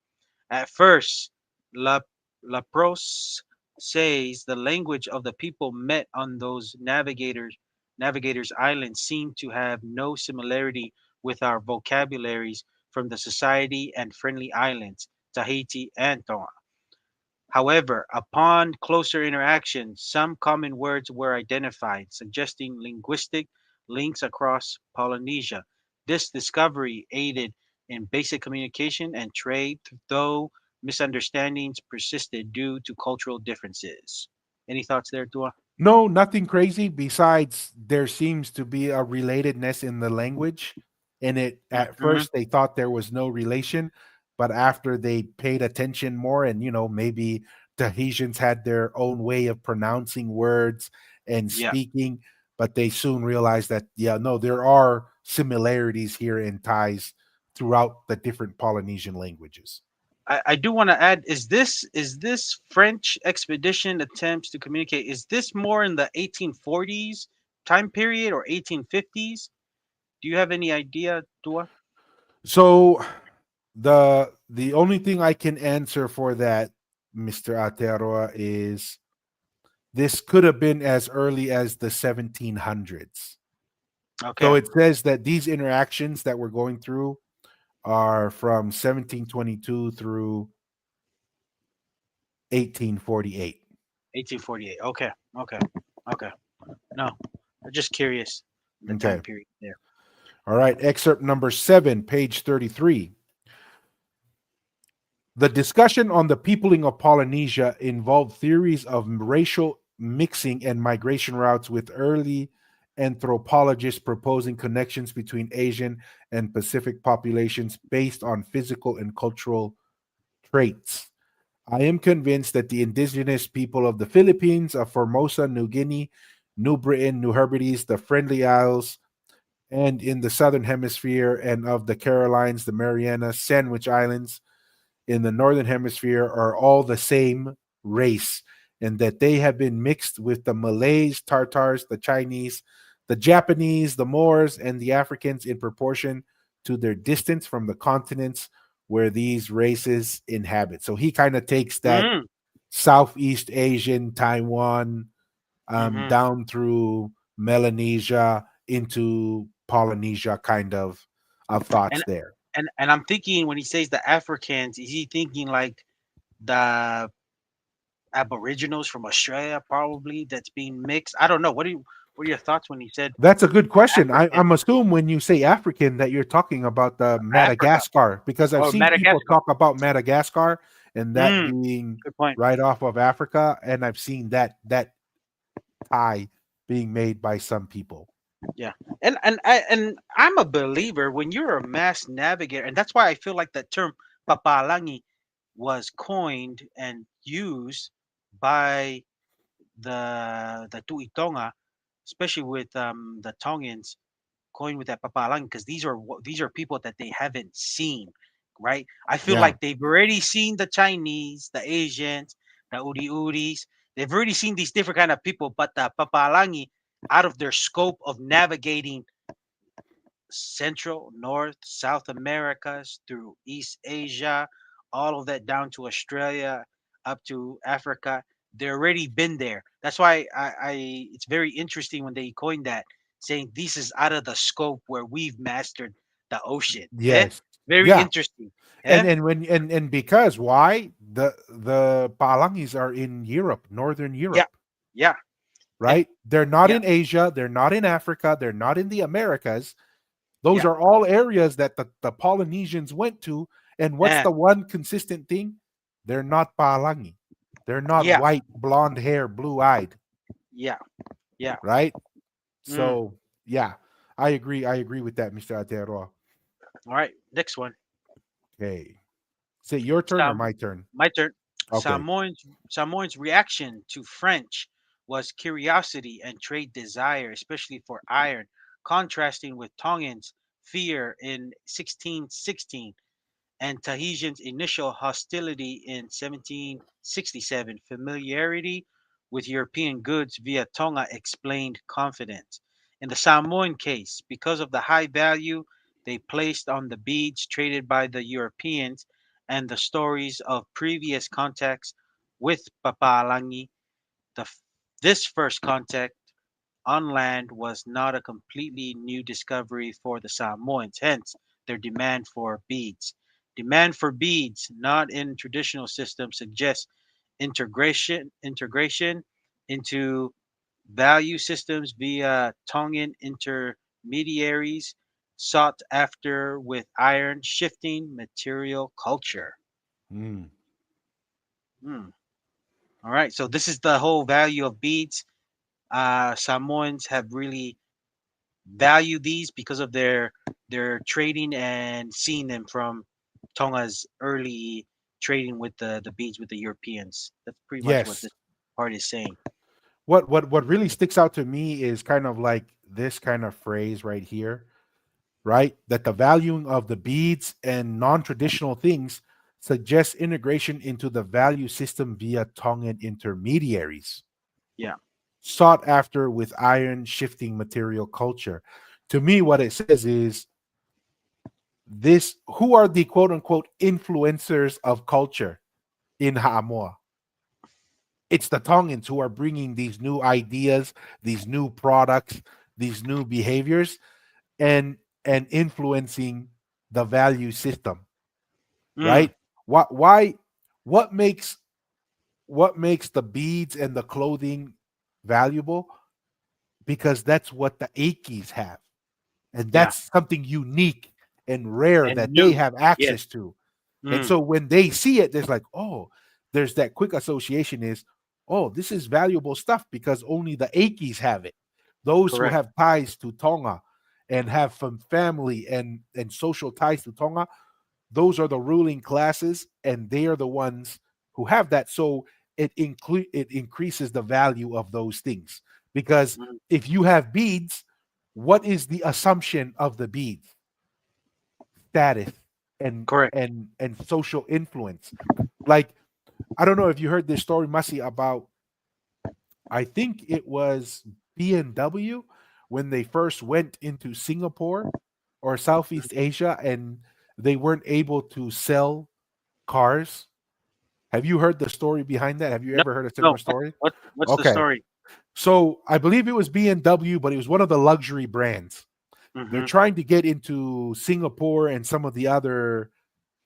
At first, La, Lapros says the language of the people met on those navigators islands seemed to have no similarity with our vocabularies from the Society and Friendly Islands, Tahiti and Tonga. However, upon closer interaction, some common words were identified, suggesting linguistic links across Polynesia. This discovery aided in basic communication and trade, though misunderstandings persisted due to cultural differences. Any thoughts there, Tua? No, nothing crazy. Besides, there seems to be a relatedness in the language. And it at Hmm. first they thought there was no relation, but after they paid attention more, and maybe Tahitians had their own way of pronouncing words and Yeah. speaking, but they soon realized that yeah, no, there are similarities here and ties throughout the different Polynesian languages. I do want to add, is this French expedition attempts to communicate, is this more in the 1840s time period or 1850s? Do you have any idea, Tua? So the only thing I can answer for that, Mr. Aotearoa, is this could have been as early as the 1700s. So Okay. it says that these interactions that we're going through are from 1722 through 1848. 1848. Okay. Okay. Okay. No, I'm just curious the time Okay. period there. All right. Excerpt number 7, page 33. The discussion on the peopling of Polynesia involved theories of racial mixing and migration routes, with early anthropologists proposing connections between Asian and Pacific populations based on physical and cultural traits. I am convinced that the indigenous people of the Philippines, of Formosa, New Guinea, New Britain, New Hebrides, the Friendly Isles, and in the Southern Hemisphere, and of the Carolines, the Marianas, Sandwich Islands, in the northern hemisphere, are all the same race, and that they have been mixed with the Malays, Tartars, the Chinese, the Japanese, the Moors, and the Africans in proportion to their distance from the continents where these races inhabit. So he kind of takes that Mm. Southeast Asian, Taiwan, Mm-hmm. down through Melanesia into Polynesia kind of thoughts And there. and I'm thinking when he says the Africans, is he thinking like the Aboriginals from Australia, probably that's being mixed? I don't know. What are your thoughts when he said That's a good question. African I'm assume when you say African that you're talking about the Africa Madagascar, because I've or seen people Madagascar? talk about Madagascar and that Mm. being Good point. right off of Africa, and I've seen that tie being made by some people. Yeah, and I'm a believer when you're a mass navigator, and that's why I feel like that term papalangi was coined and used by the Tuitonga, especially with the Tongans, coined with that papalangi because these are people that they haven't seen, right? I feel Yeah. like they've already seen the Chinese, the Asians, the Uri Uris. They've already seen these different kind of people, but the papalangi, out of their scope of navigating Central, North, South Americas, through East Asia, all of that down to Australia, up to Africa. They're already been there. That's why it's very interesting when they coined that, saying this is out of the scope where we've mastered the ocean. Eh? Yes. Very Yeah. interesting. And Eh? and when and because why the Palangis are in Europe, Northern Yeah, Europe, yeah, and right? They're not yeah. in Asia, they're not in Africa, they're not in the Americas. Those Yeah. are all areas that the Polynesians went to. And what's Yeah. the one consistent thing? They're not Palangi. They're not Yeah. white, blonde hair, blue eyed, Yeah. Yeah. right? Mm. So yeah, I agree. I agree with that, Mr. Ateroa. All right. Next one. Okay. Is it your turn or Sam, my turn? my turn. Okay. Samoans' reaction to French was curiosity and trade desire, especially for iron, contrasting with Tongans' fear in 1616 and Tahitians' initial hostility in 1767. Familiarity with European goods via Tonga explained confidence. In the Samoan case, because of the high value they placed on the beads traded by the Europeans and the stories of previous contacts with Papalangi, the, this first contact on land was not a completely new discovery for the Samoans, hence their demand for beads. Demand for beads, not in traditional systems, suggests integration into value systems via Tongan intermediaries sought after with iron shifting material culture. Mm. Hmm. All right, so this is the whole value of beads. Samoans have really value these because of their trading and seeing them from Tonga's early trading with the beads with the Europeans. That's pretty much what Yes. this part is saying. What really sticks out to me is kind of like this kind of phrase right here, right? That the valuing of the beads and non-traditional things suggests integration into the value system via Tongan intermediaries, Yeah. sought after with iron shifting material culture. To me, what it says is this: who are the quote unquote influencers of culture in Haamoa? It's the Tongans who are bringing these new ideas, these new products, these new behaviors, and influencing the value system, Mm, right? Why what makes what makes the beads and the clothing valuable? Because that's what the Akis have. And yeah. that's something unique and rare And that they new. have Yes. access to. And Mm, so when they see it, there's like, oh, there's that quick association is, oh, this is valuable stuff because only the Akis have it. Those who correct. have ties to Tonga and have from family and social ties to Tonga, those are the ruling classes, and they are the ones who have that. So it increases the value of those things because Mm, if you have beads, what is the assumption of the beads? Status and correct. social influence. Like I don't know if you heard this story, Masi, about I think it was BMW when they first went into Singapore or Mm. Southeast Asia and they weren't able to sell cars. Have you heard the story behind that? Have you No, ever heard a no. similar story? What's the Okay. story? So I believe it was BMW, but it was one of the luxury brands. They're Mm-hmm. trying to get into Singapore and some of the other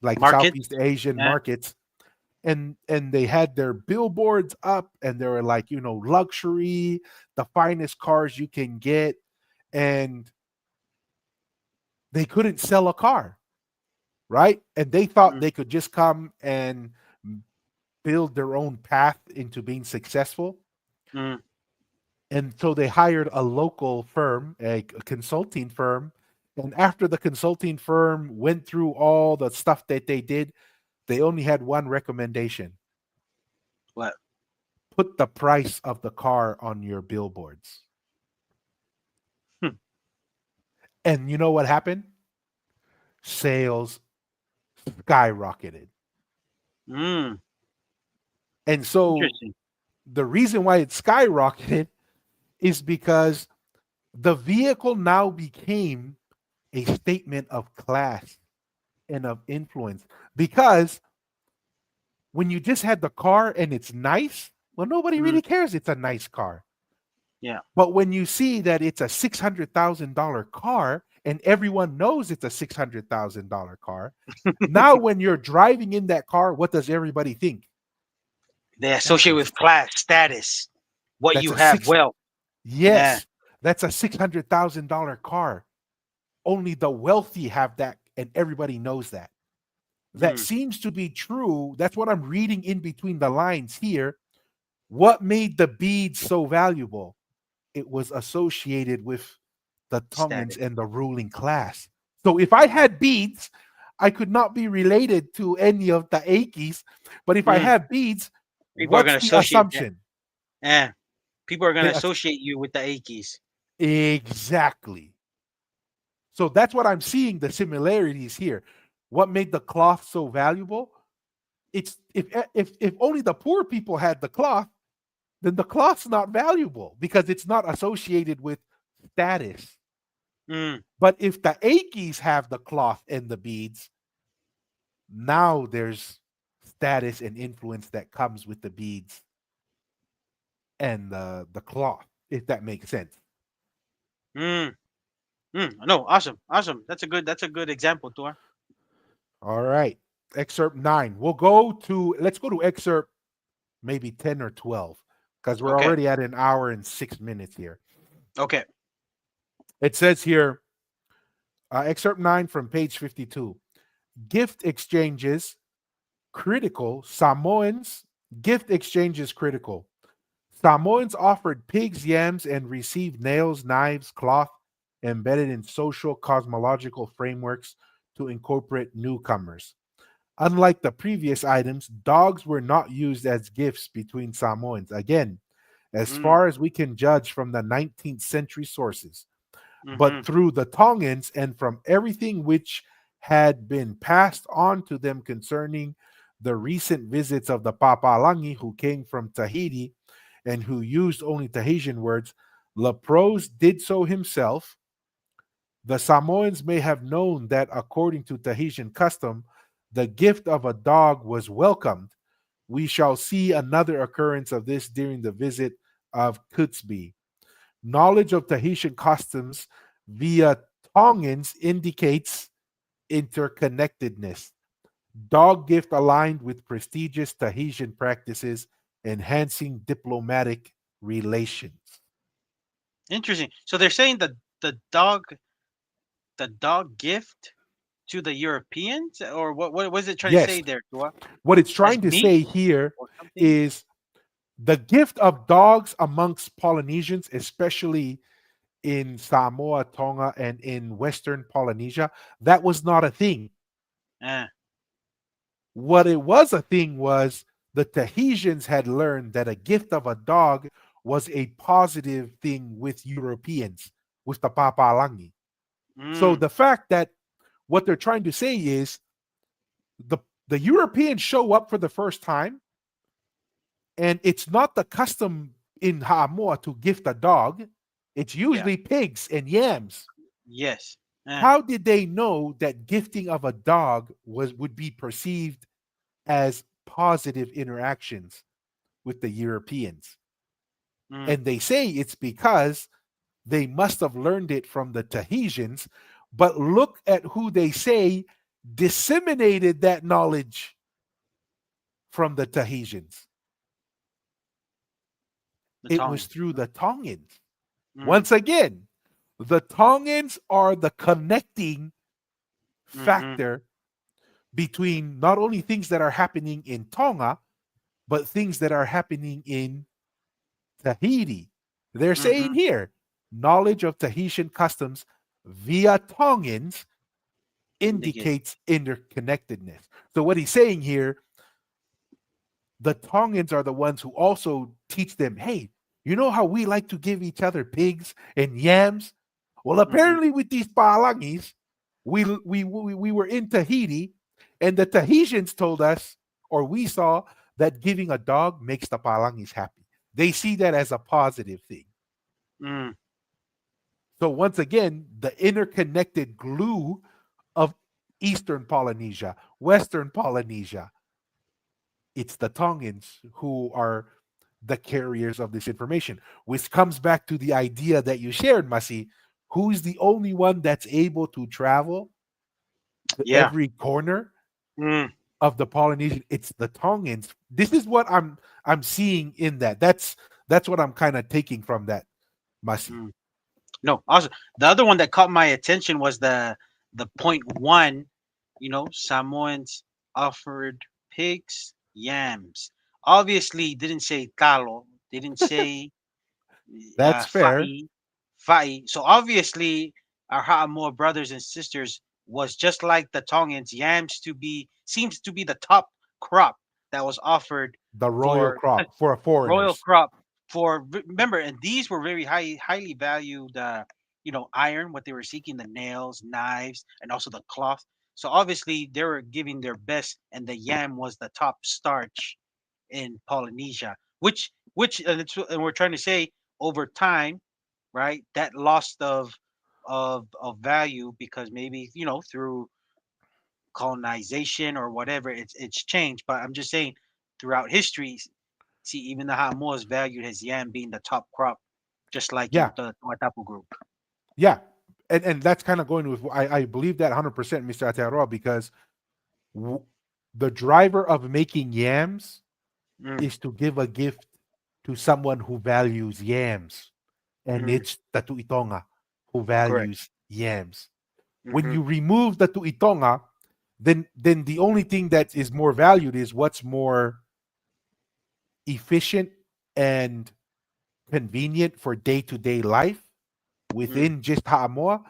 like Southeast Markets. Asian Yeah. markets. And they had their billboards up and they were like, luxury, the finest cars you can get. And they couldn't sell a car, right? And they thought Mm, they could just come and build their own path into being successful. mm, And so they hired a local firm, a consulting firm. And after the consulting firm went through all the stuff that they did, they only had one recommendation: what? put the price of the car on your billboards. Hmm. And you know what happened? Sales skyrocketed. Mm, And so interesting. the reason why it skyrocketed is because the vehicle now became a statement of class and of influence. Because when you just had the car and it's nice, well, nobody Mm, really cares it's a nice car. yeah. But when you see that it's a $600,000 car and everyone knows it's a $600,000 car, now when you're driving in that car, what does everybody think? They That's associate a with class, status, what that's you a have, six wealth. Yeah. yes, that's a $600,000 car. only the wealthy have that, and everybody knows that. That Mm. seems to be true. That's what I'm reading in between the lines here. What made the beads so valuable? It was associated with the Tongans Status. and the ruling class. So if I had beads, I could not be related to any of the Akis. But if I Mm. have beads, People are what's gonna the associate that. assumption? Eh. People are gonna The associate you with the Akis. exactly. So that's what I'm seeing the similarities here. What made the cloth so valuable? It's if only the poor people had the cloth, then the cloth's not valuable because it's not associated with status. Mm. But if the Akis have the cloth and the beads, now there's status and influence that comes with the beads and the cloth, if that makes sense. Mm. Mm. No, awesome, awesome. That's a good example, Tor. All right. Excerpt 9. Let's go to excerpt maybe 10 or 12 because we're Okay. already at an hour and 6 minutes here. Okay. It says here, excerpt 9 from page 52. Gift exchanges critical. Samoans, gift exchanges critical. Samoans offered pigs, yams, and received nails, knives, cloth, embedded in social cosmological frameworks to incorporate newcomers. Unlike the previous items, dogs were not used as gifts between Samoans. Again, as Mm. far as we can judge from the 19th century sources, but Mm-hmm. through the Tongans and from everything which had been passed on to them concerning the recent visits of the Papalangi who came from Tahiti and who used only Tahitian words, Leprose did so himself. The Samoans may have known that according to Tahitian custom, the gift of a dog was welcomed. We shall see another occurrence of this during the visit of Kutzby. Knowledge of Tahitian customs via Tongans indicates interconnectedness. Dog gift aligned with prestigious Tahitian practices, enhancing diplomatic relations. Interesting. So they're saying the dog gift to the Europeans, or what was it trying to Yes, say there, Tua? what it's As trying to meat say here or something? is the gift of dogs amongst Polynesians, especially in Samoa, Tonga, and in Western Polynesia, that was not a thing. Ah. What it was a thing was the Tahitians had learned that a gift of a dog was a positive thing with Europeans, with the Papalangi. So Mm. the fact that what they're trying to say is the the Europeans show up for the first time, and it's not the custom in Haamoa to gift a dog. It's Yeah. usually pigs and yams. Yes. Ah. How did they know that gifting of a dog would be perceived as positive interactions with the Europeans? Mm. And they say it's because they must have learned it from the Tahitians, but look at who they say disseminated that knowledge from the Tahitians. The It was tongue. through the Tongans. Mm. Once again, the Tongans are the connecting Mm-hmm. factor between not only things that are happening in Tonga, but things that are happening in Tahiti. They're saying Mm-hmm. here knowledge of Tahitian customs via Tongans Indicate. indicates interconnectedness. So, what he's saying here, the Tongans are the ones who also teach them, hey, you know how we like to give each other pigs and yams? Well, Mm-hmm. apparently, with these Palangis, we were in Tahiti, and the Tahitians told us, or we saw, that giving a dog makes the Palangis happy. They see that as a positive thing. Mm. So, once again, the interconnected glue of Eastern Polynesia, Western Polynesia, it's the Tongans who are the carriers of this information, which comes back to the idea that you shared, Masi. Who's the only one that's able to travel to Yeah. every corner Mm. of the Polynesian? It's the Tongans. This is what I'm seeing in that. That's what I'm kind of taking from that, Masi. Mm. No, also the other one that caught my attention was the point one. Samoans offered pigs, yams. Obviously, didn't say talo. Didn't say That's fair. fa'i, fa'i. So obviously, our Ha'amoa brothers and sisters was just like the Tongans. Yams to be seems to be the top crop that was offered The royal for crop for royal foreigners. crop for remember, and these were very highly valued iron, what they were seeking, the nails, knives, and also the cloth. So obviously they were giving their best, and the yam was the top starch in Polynesia, which and we're trying to say over time, right, that loss of value because maybe through colonization or whatever, it's changed. But I'm just saying throughout history, see, even the Ha'amoas valued his yam being the top crop, just like Yeah, the Tuatapu group. yeah, and that's kind of going with I believe that 100%, Mr. Atearoa, because w- the driver of making yams Mm, is to give a gift to someone who values yams, and mm, it's the Tuitonga who correct. values yams. When Hmm. you remove the Tuitonga, then the only thing that is more valued is what's more efficient and convenient for day-to-day life Mm, within just Ha'amoa.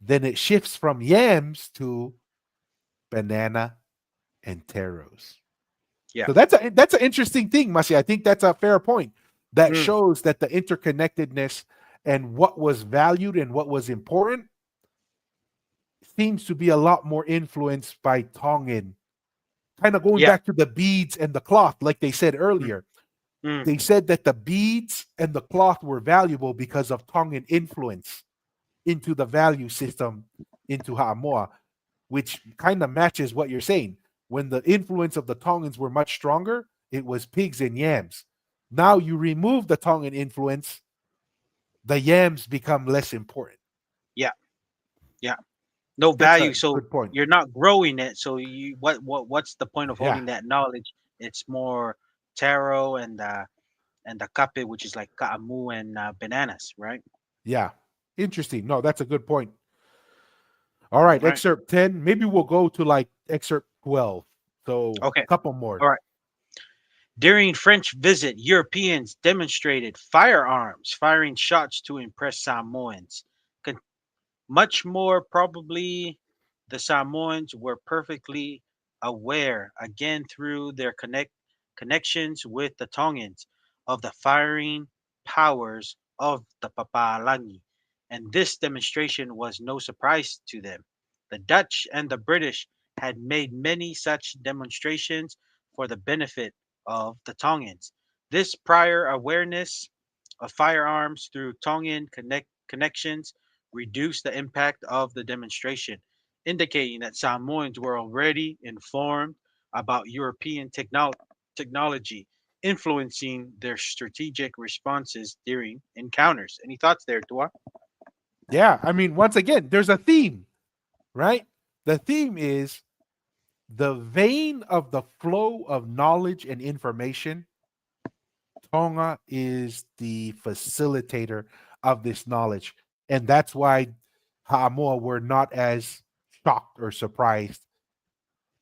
Then it shifts from yams to banana and taros. yeah. So that's an interesting thing, Masi. I think that's a fair point. That Mm, shows that the interconnectedness and what was valued and what was important seems to be a lot more influenced by Tongan. Kind of going yeah. back to the beads and the cloth, like they said Mm, earlier. mm, They said that the beads and the cloth were valuable because of Tongan influence into the value system into Ha'amoa, which kind of matches what you're saying. When the influence of the Tongans were much stronger, it was pigs and yams. Now you remove the Tongan influence, the yams become less important. yeah. Yeah. No That's a value. So good point. you're not growing it. So what's the point of Yeah, holding that knowledge? It's more taro and the kape, which is like kaamu and bananas, right? yeah. Interesting. No, that's a good point. All right, Right. excerpt 10. Maybe we'll go to like excerpt 12. So, Okay. couple more. All right. During French visit, Europeans demonstrated firearms, firing shots to impress Samoans. Much more probably, the Samoans were perfectly aware, again through their connections with the Tongans, of the firing powers of the Papalangi, and this demonstration was no surprise to them. The Dutch and the British had made many such demonstrations for the benefit of the Tongans. This prior awareness of firearms through Tongan connections reduce the impact of the demonstration, indicating that Samoans were already informed about European technology, influencing their strategic responses during encounters. Any thoughts there, Dua? Yeah, I mean, once again, there's a theme, right? The theme is the vein of the flow of knowledge and information. Tonga is the facilitator of this knowledge. And that's why Ha'amoa were not as shocked or surprised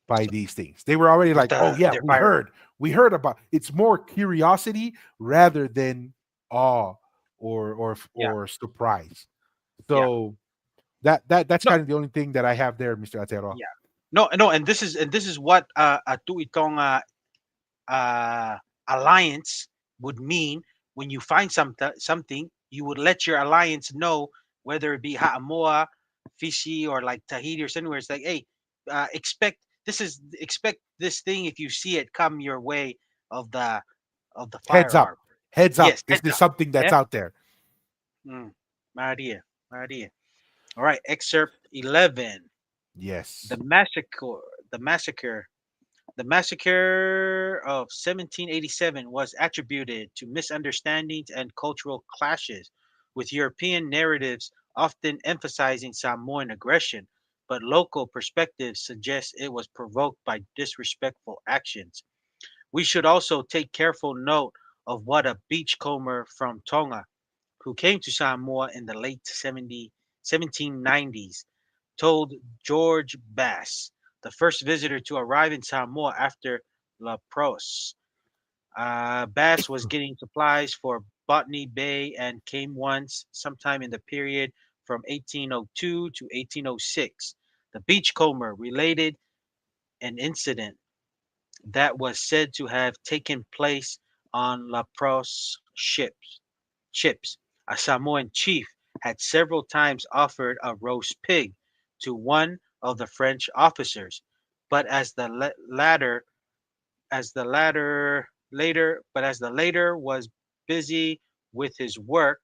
by these things. They were already With like, oh, yeah, their firearm. we heard about it's more curiosity rather than awe Yeah, or surprise. yeah. So that's No, kind of the only thing that I have there, Mr. Atero. yeah. No, no, and this is what a tuitong alliance would mean when you find something, you would let your alliance know, whether it be Haamoa, Fiji, or like Tahiti or somewhere. It's like, hey, expect this thing if you see it come your way of the Heads firearm. up. Heads Yes, up. This heads is up. something that's Yeah. out there. Maria, Maria. All right. Excerpt 11. The Yes. massacre. The massacre The massacre of 1787 was attributed to misunderstandings and cultural clashes, with European narratives often emphasizing Samoan aggression, but local perspectives suggest it was provoked by disrespectful actions. We should also take careful note of what a beachcomber from Tonga, who came to Samoa in the late 1790s, told George Bass, the first visitor to arrive in Samoa after La Prosse. Bass was getting supplies for Botany Bay and came once sometime in the period from 1802 to 1806. The beachcomber related an incident that was said to have taken place on La Prosse ships. A Samoan chief had several times offered a roast pig to one of the French officers, but as the latter was busy with his work,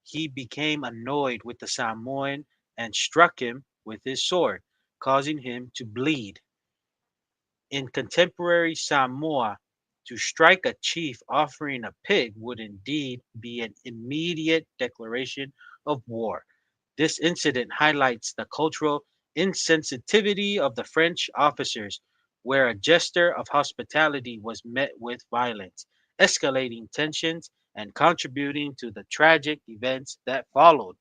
he became annoyed with the Samoan and struck him with his sword, causing him to bleed. In contemporary Samoa, to strike a chief offering a pig would indeed be an immediate declaration of war. This incident highlights the cultural insensitivity of the French officers, where a gesture of hospitality was met with violence, escalating tensions and contributing to the tragic events that followed.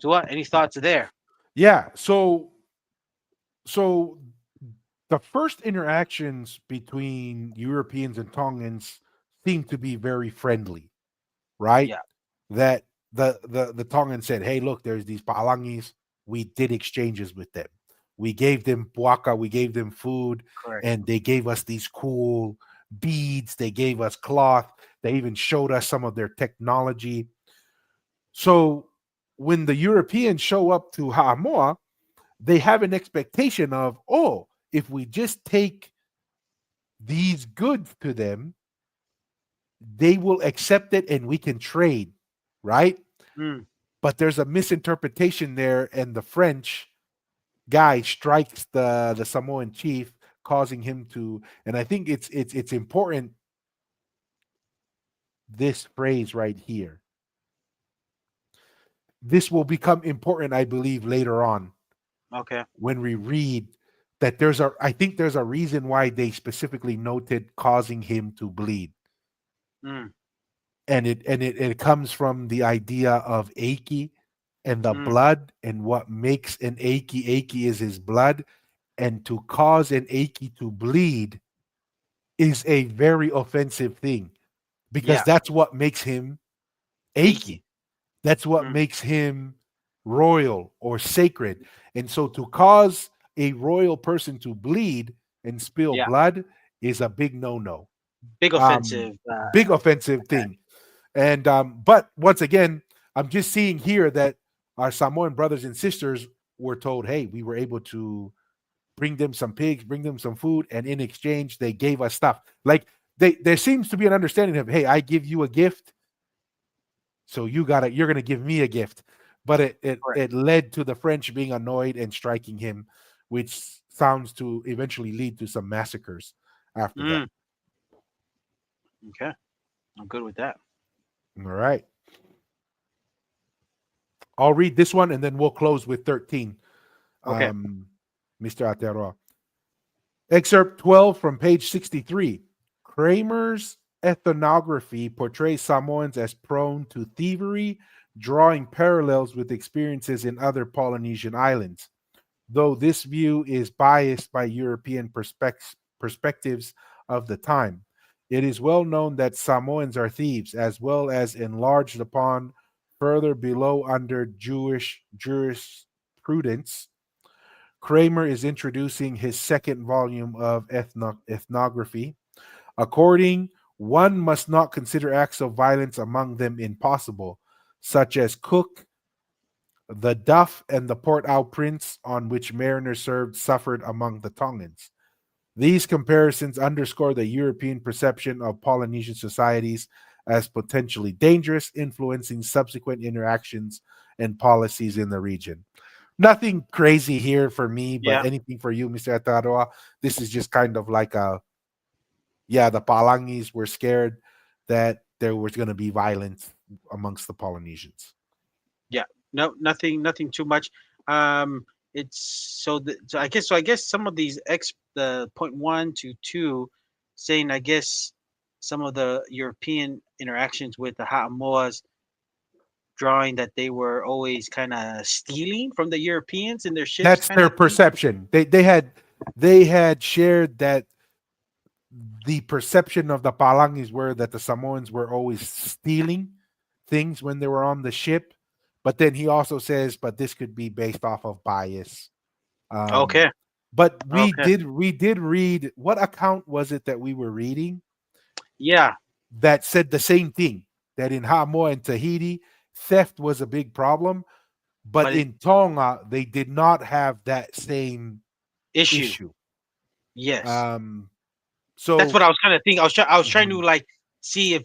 So, what? Any thoughts there? Yeah. So the first interactions between Europeans and Tongans seem to be very friendly, right? Yeah, That the Tongan said, "Hey, look, there's these Palangis. We did exchanges with them. We gave them puaka, we gave them food, correct. and they gave us these cool beads. They gave us cloth. They even showed us some of their technology." So when the Europeans show up to Haamoa, they have an expectation of, oh, if we just take these goods to them, they will accept it and we can trade, right? Mm, But there's a misinterpretation there, and the French guy strikes the Samoan chief, causing him to. And I think it's important, this phrase right here. This will become important, I believe, later on okay. when we read that there's a. I think there's a reason why they specifically noted causing him to bleed, Mm, and it comes from the idea of Aki and the mm, blood, and what makes an Aki is his blood, and to cause an Aki to bleed is a very offensive thing, because yeah, that's what makes him achy. Aki. That's what Mm, makes him royal or sacred. And so to cause a royal person to bleed and spill yeah, blood is a big no-no. big Um, offensive. big offensive thing. And but once again, I'm just seeing here that our Samoan brothers and sisters were told, hey, we were able to bring them some pigs, bring them some food, and in exchange, they gave us stuff. Like there seems to be an understanding of, hey, I give you a gift, so you're gonna give me a gift. But Correct. it led to the French being annoyed and striking him, which sounds to eventually lead to some massacres after that. Mm, okay, I'm good with that. All right. I'll read this one and then we'll close with 13. Okay. Mr. Ateroa. Excerpt 12 from page 63. Kramer's ethnography portrays Samoans as prone to thievery, drawing parallels with experiences in other Polynesian islands. Though this view is biased by European perspectives of the time, it is well known that Samoans are thieves, as well as enlarged upon further below under Jewish jurisprudence. Kramer is introducing his second volume of ethnography. According, one must not consider acts of violence among them impossible, such as Cook, the Duff, and the Port au Prince, on which mariners served, suffered among the Tongans. These comparisons underscore the European perception of Polynesian societies as potentially dangerous, influencing subsequent interactions and policies in the region. Nothing crazy here for me, but Yeah. anything for you, Mr. Ataroa. This is just kind of like a, yeah, the Palangis were scared that there was going to be violence amongst the Polynesians. Yeah. No, nothing too much. Um, it's so I guess some of these the point one to two, saying I guess some of the European interactions with the Ha'amoas. drawing that they were always kind of stealing from the Europeans in their ships, That's kind their of thing. perception. They had shared that the perception of the Palangis were that the Samoans were always stealing things when they were on the ship. But then he also says, but this could be based off of bias. Um, Okay, but okay, we did read, what account was it that we were reading yeah, that said the same thing, that in Samoa and Tahiti theft was a big problem, but but in Tonga they did not have that same issue, issue. yes. Um, That's so what I was kind of thinking. I was trying to mhm, like see if,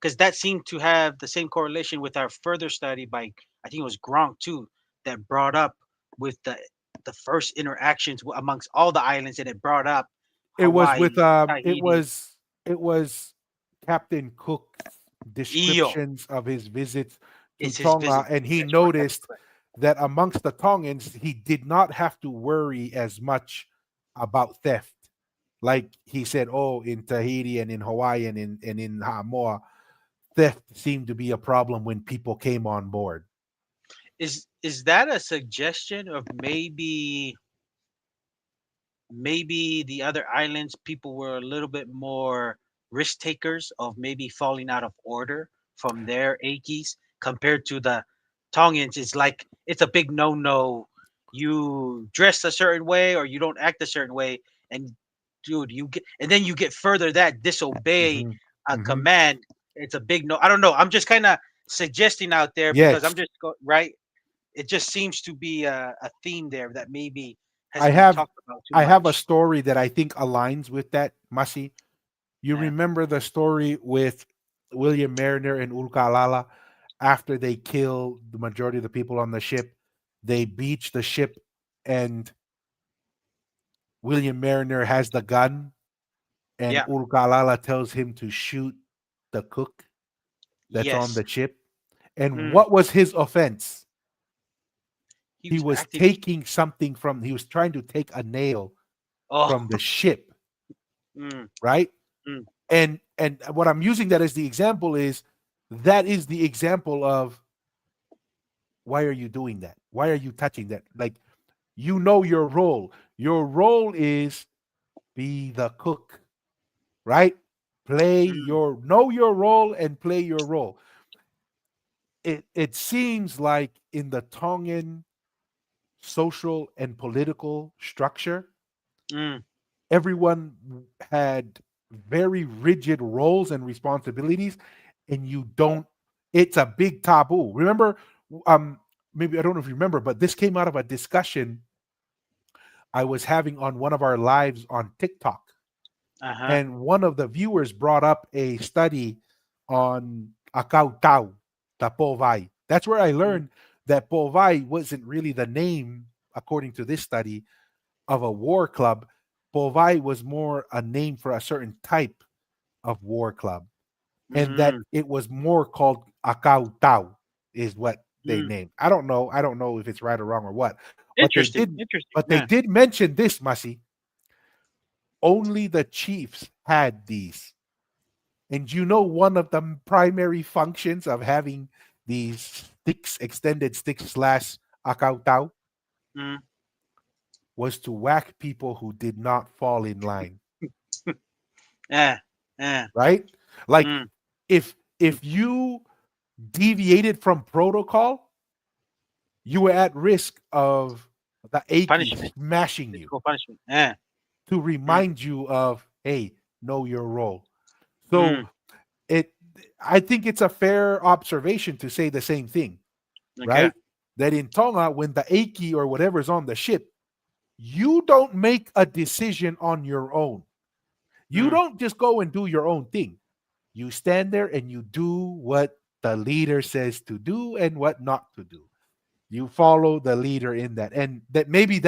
because that seemed to have the same correlation with our further study by, I think it was Gronk too, that brought up with the first interactions amongst all the islands, and it brought up it was with Hawaii, Tahiti, it was Captain Cook's Io descriptions of his visits to is his Tonga, visit. and he That's correct. That's noticed correct. that amongst the Tongans he did not have to worry as much about theft. Like he said, oh, in Tahiti and in Hawaii and in Samoa, theft seemed to be a problem when people came on board. Is that a suggestion of maybe the other islands people were a little bit more risk takers of maybe falling out of order from their Akis compared to the Tongans? It's like it's a big no. You dress a certain way or you don't act a certain way, and dude, you get, and then you get further that disobey Mhm, a mhm. command. It's a big no. I don't know. I'm just kind of suggesting out there because I'm Yes, just right. It just seems to be a theme there that maybe I hasn't been have talked about too I have a much. story that I think aligns with that, Masi. You Yeah. remember the story with William Mariner and Ulkalala after they kill the majority of the people on the ship? They beach the ship, and William Mariner has the gun, and Yeah. Ulkalala tells him to shoot the cook that's on Yes. the ship. And Mm. what was his offense? He He was was acting. taking something from, he was trying to take a nail Oh. from the ship, Mm, right? mm, And what I'm using that as the example is, that is the example of, why are you doing that? Why are you touching that? Like, you know your role. Your role is be the cook, right? Play mm, your Know your role and play your role. It seems like in the Tongan social and political structure, mm, everyone had very rigid roles and responsibilities, and you don't, it's a big taboo. Remember, um maybe, I don't know if you remember, but this came out of a discussion I was having on one of our lives on TikTok, uh-huh. and one of the viewers brought up a study on Akau Tau, the Povai. That's where I Mm, learned that Povai wasn't really the name, according to this study, of a war club. Povai was more a name for a certain type of war club, and that mm, it was more called Akau Tau is what they mm. named. I don't know. I don't know if it's right or wrong or what, but they Interesting. did. Interesting. But they Yeah. did mention this, Masi. Only the chiefs had these. And you know, one of the primary functions of having these sticks, extended sticks slash akautau, Mm, was to whack people who did not fall in line, yeah. Yeah. right? Like, Mm, if you deviated from protocol, you were at risk of the Aki punishment. smashing you Physical punishment. Yeah. to Mm, remind you of, hey, know your role. So mm. it I think it's a fair observation to say the same thing, Okay. right? That in Tonga, when the Aki or whatever's on the ship, you don't make a decision on your own. You Mm, don't just go and do your own thing. You stand there and you do what the leader says to do and what not to do. You follow the leader in that. And that maybe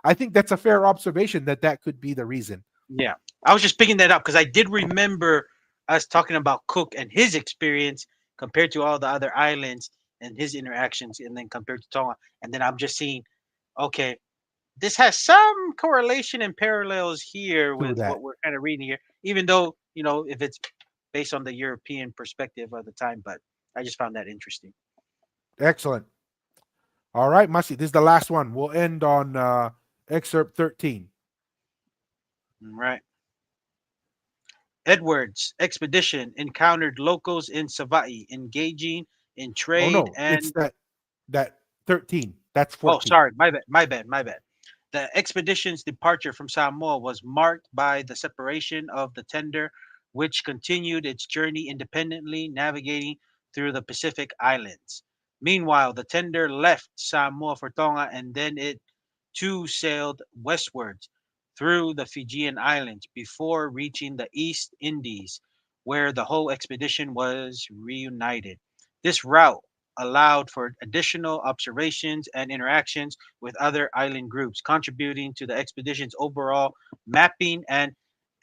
I think that's a fair observation, that that could be the reason. yeah. I was just picking that up because I did remember us talking about Cook and his experience compared to all the other islands and his interactions, and then compared to Tonga. And then I'm just seeing, okay, this has some correlation and parallels here To with what that. we're kind of reading here, even though, if it's based on the European perspective of the time, but I just found that interesting. Excellent. All right, Masi, this is the last one. We'll end on excerpt 13. Right. Edwards' expedition encountered locals in Savaii engaging in Oh trade no, it's and that 13. That's oh, 14. sorry, my bad. The expedition's departure from Samoa was marked by the separation of the tender, which continued its journey independently, navigating through the Pacific Islands. Meanwhile, the tender left Samoa for Tonga and then it too sailed westwards through the Fijian Islands before reaching the East Indies, where the whole expedition was reunited. This route allowed for additional observations and interactions with other island groups, contributing to the expedition's overall mapping and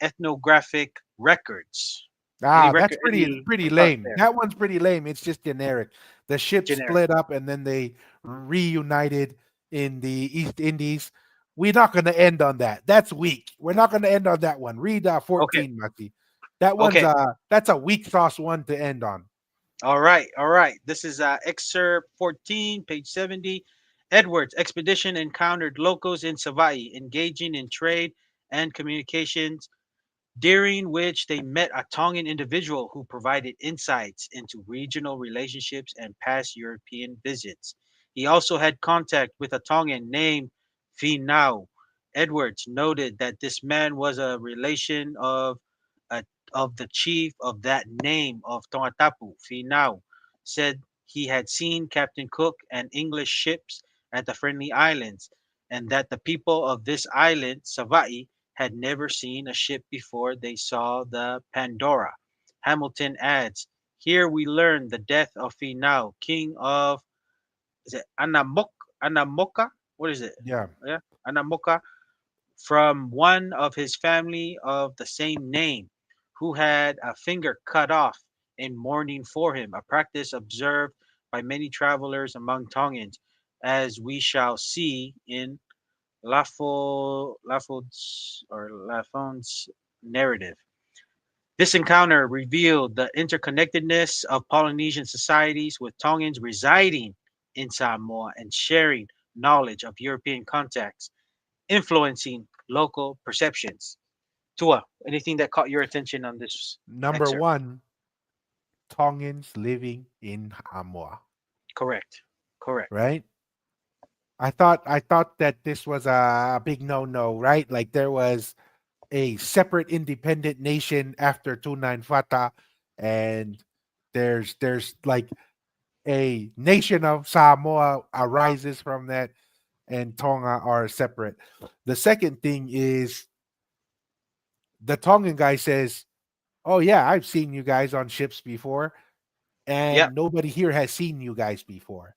ethnographic records. Ah, that's Any pretty thoughts lame. there? That one's pretty lame. It's just generic. The ship Generic. split up and then they reunited in the East Indies. We're not going to end on that. That's weak. We're not going to end on that one. Read Okay. 14, Maki. That one's Okay. that's a weak sauce one to end on. All right. All right. This is excerpt 14, page 70. Edwards' expedition encountered locals in Savaii, engaging in trade and communications during which they met a Tongan individual who provided insights into regional relationships and past European visits. He also had contact with a Tongan named Finau. Edwards noted that this man was a relation uh, of the chief of that name of Tongatapu. Finau said he had seen Captain Cook and English ships at the Friendly Islands, and that the people of this island, Savaii, had never seen a ship before they saw the Pandora. Hamilton adds, here we learn the death of Finau, king of is it Anamoka? What is it? Yeah. Yeah, Anamoka, from one of his family of the same name, who had a finger cut off in mourning for him, a practice observed by many travelers among Tongans, as we shall see in Lafon's narrative. This encounter revealed the interconnectedness of Polynesian societies, with Tongans residing in Samoa and sharing knowledge of European contacts, influencing local perceptions. Tua, anything that caught your attention on this Number excerpt? 1, Tongans living in Samoa, Correct. Correct. right? I thought that this was a big no-no, right? Like there was a separate independent nation after 29 Fata, and there's like a nation of Samoa arises from that, and Tonga are separate. The second thing is the Tongan guy says, "Oh yeah, I've seen you guys on ships before, Yeah. and nobody here has seen you guys before."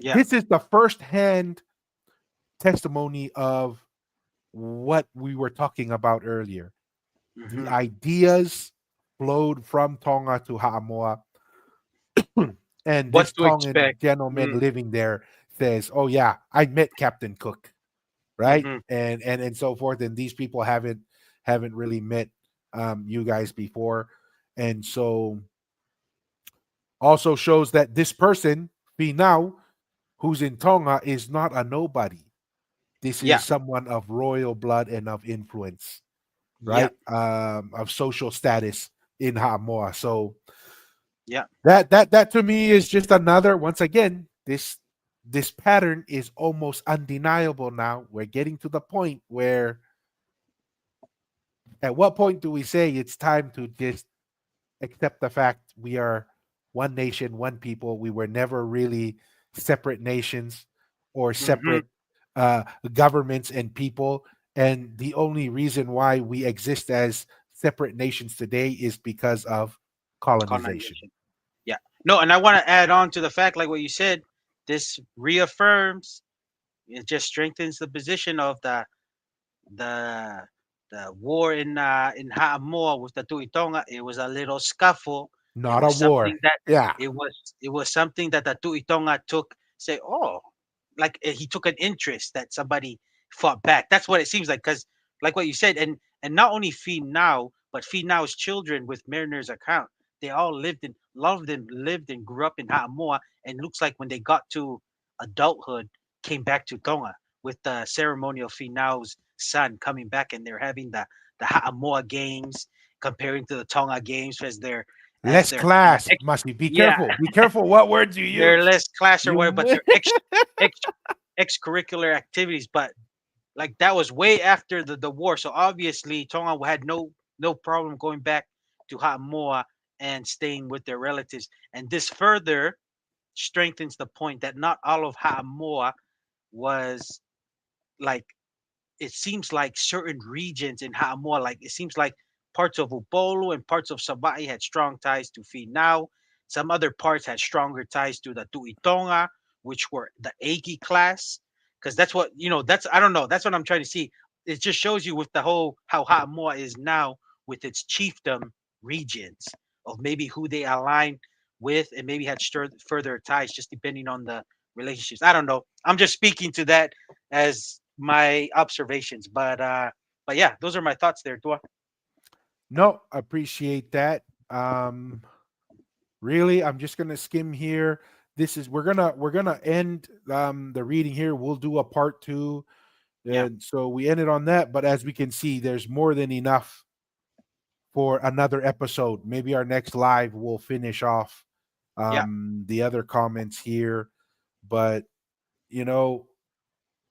Yeah. This is the first hand testimony of what we were talking about earlier. The Hmm. ideas flowed from Tonga to Haamoa, and What this to Tongan expect? gentleman living there says, "Oh yeah, I met Captain Cook, right?" Mm-hmm. And so forth. And these people haven't really met you guys before, and so also shows that this person, Finau, who's in Tonga, is not a nobody. This Yeah. is someone of royal blood and of influence, Yeah. right? Of social status in Hamoa. So Yeah. that to me is just another. Once again, this pattern is almost undeniable now. We're getting to the point where, at what point do we say it's time to just accept the fact we are one nation, one people? We were never really separate nations or Mm-hmm. separate governments and people. And the only reason why we exist as separate nations today is because of colonization. Colonization. Yeah. No, and I want to add on to the fact, like what you said, this reaffirms, it just strengthens the position of the the war in Haamoa with the Tuitonga. It was a little scuffle. It Not a was war. something that Yeah. it was something that the Tuitonga took, say, oh, like he took an interest that somebody fought back. That's what it seems like, because like what you said, and not only Fee now, but Fee now's children with Mariner's account. they all lived in a lot of them lived and grew up in Ha'amoa, and looks like when they got to adulthood, came back to Tonga with the ceremonial finau's son coming back, and they're having the Ha'amoa games comparing to the Tonga games as Less their kind of class, must be. Be yeah, careful. Be careful what words you they're use. less class or whatever, but You they're ex extracurricular activities. But like that was way after the war, so obviously Tonga had no problem going back to Ha'amoa and staying with their relatives. And this further strengthens the point that not all of Ha'amoa was like it seems like certain regions in Ha'amoa, like it seems like parts of Upolu and parts of Sabai had strong ties to Finau. Some other parts had stronger ties to the Tuitonga, which were the Agi class. Because that's what, that's, I don't know, that's what I'm trying to see. It just shows you with the whole, how Ha'amoa is now with its chiefdom regions of maybe who they align with and maybe had further ties just depending on the relationships. I don't know. I'm just speaking to that as my observations. But yeah, those are my thoughts there, Tua. no, appreciate that. Really, I'm just gonna skim here. This is we're gonna end the reading here. We'll do a part two. Yeah, And so we ended on that, but as we can see, there's more than enough for another episode. Maybe our next live will finish off yeah, the other comments here. But you know,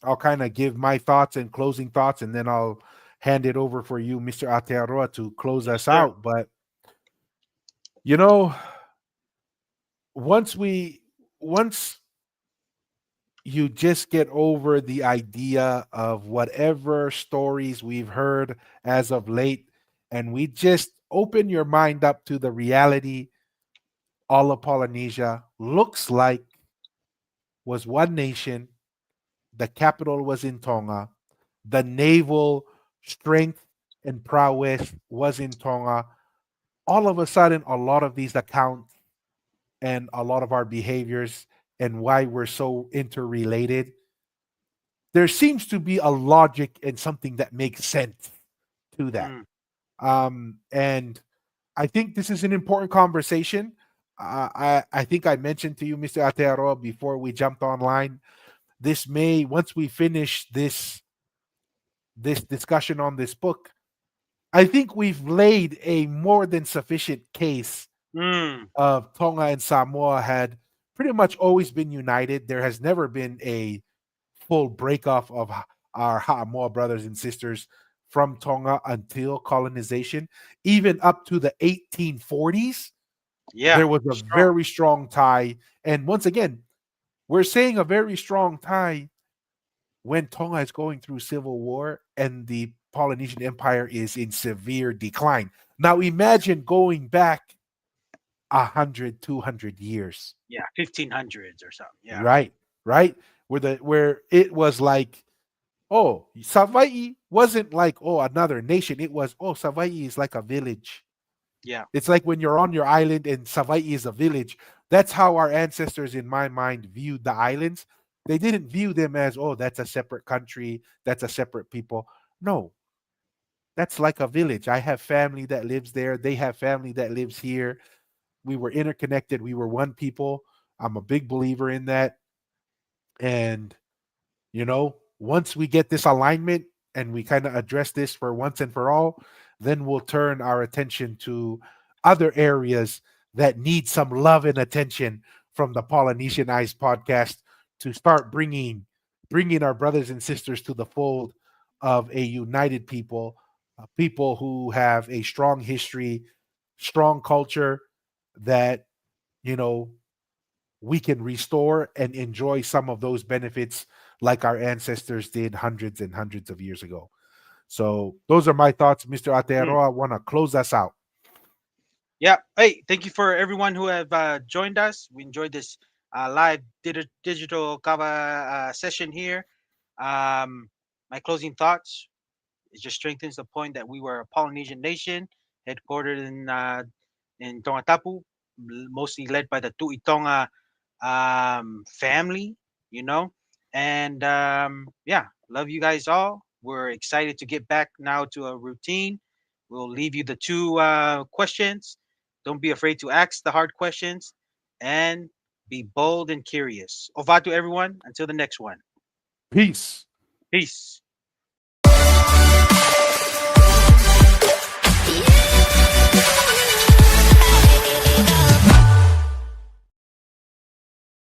I'll kind of give my thoughts and closing thoughts, and then I'll hand it over for you, Mr. Atearoa, to close yes, us sir. out. But you know, once we once you just get over the idea of whatever stories we've heard as of late, and we just open your mind up to the reality all of Polynesia looks like was one nation. The capital was in Tonga. The naval strength and prowess was in Tonga. All of a sudden, a lot of these accounts and a lot of our behaviors and why we're so interrelated, there seems to be a logic and something that makes sense to that. Mm, And I think this is an important conversation. I think I mentioned to you, Mr. Atearoa, before we jumped online. This may, once we finish this discussion on this book, I think we've laid a more than sufficient case mm, of Tonga and Samoa had pretty much always been united. There has never been a full break off of our Ha'amoa brothers and sisters from Tonga until colonization. Even up to the 1840s, yeah, there was a strong. very strong tie. And once again, we're saying a very strong tie when Tonga is going through civil war and the Polynesian Empire is in severe decline. Now imagine going back 100, 200 years. Yeah, 1500s or something. Yeah, Right, right. Where it was like, oh, Savaii wasn't like, oh, another nation. It was, oh, Savaii is like a village. yeah, It's like when you're on your island and Savaii is a village. That's how our ancestors, in my mind, viewed the islands. They didn't view them as, oh, that's a separate country, that's a separate people. No, that's like a village. I have family that lives there. They have family that lives here. We were interconnected. We were one people. I'm a big believer in that. And once we get this alignment and we kind of address this for once and for all, then we'll turn our attention to other areas that need some love and attention from the Polynesian Eyes podcast to start bringing our brothers and sisters to the fold of a united people, people who have a strong history, strong culture that you know we can restore and enjoy some of those benefits like our ancestors did hundreds and hundreds of years ago. So those are my thoughts, Mr. mm, Atearoa. I want to close us out. yeah. Hey, thank you for everyone who have joined us. We enjoyed this live digital kava session here. My closing thoughts: it just strengthens the point that we were a Polynesian nation headquartered in Tongatapu, mostly led by the Tuitonga family, you know. And yeah, love you guys all. We're excited to get back now to a routine. We'll leave you the two questions. Don't be afraid to ask the hard questions and be bold and curious. Over to everyone. Until the next one. Peace. Peace.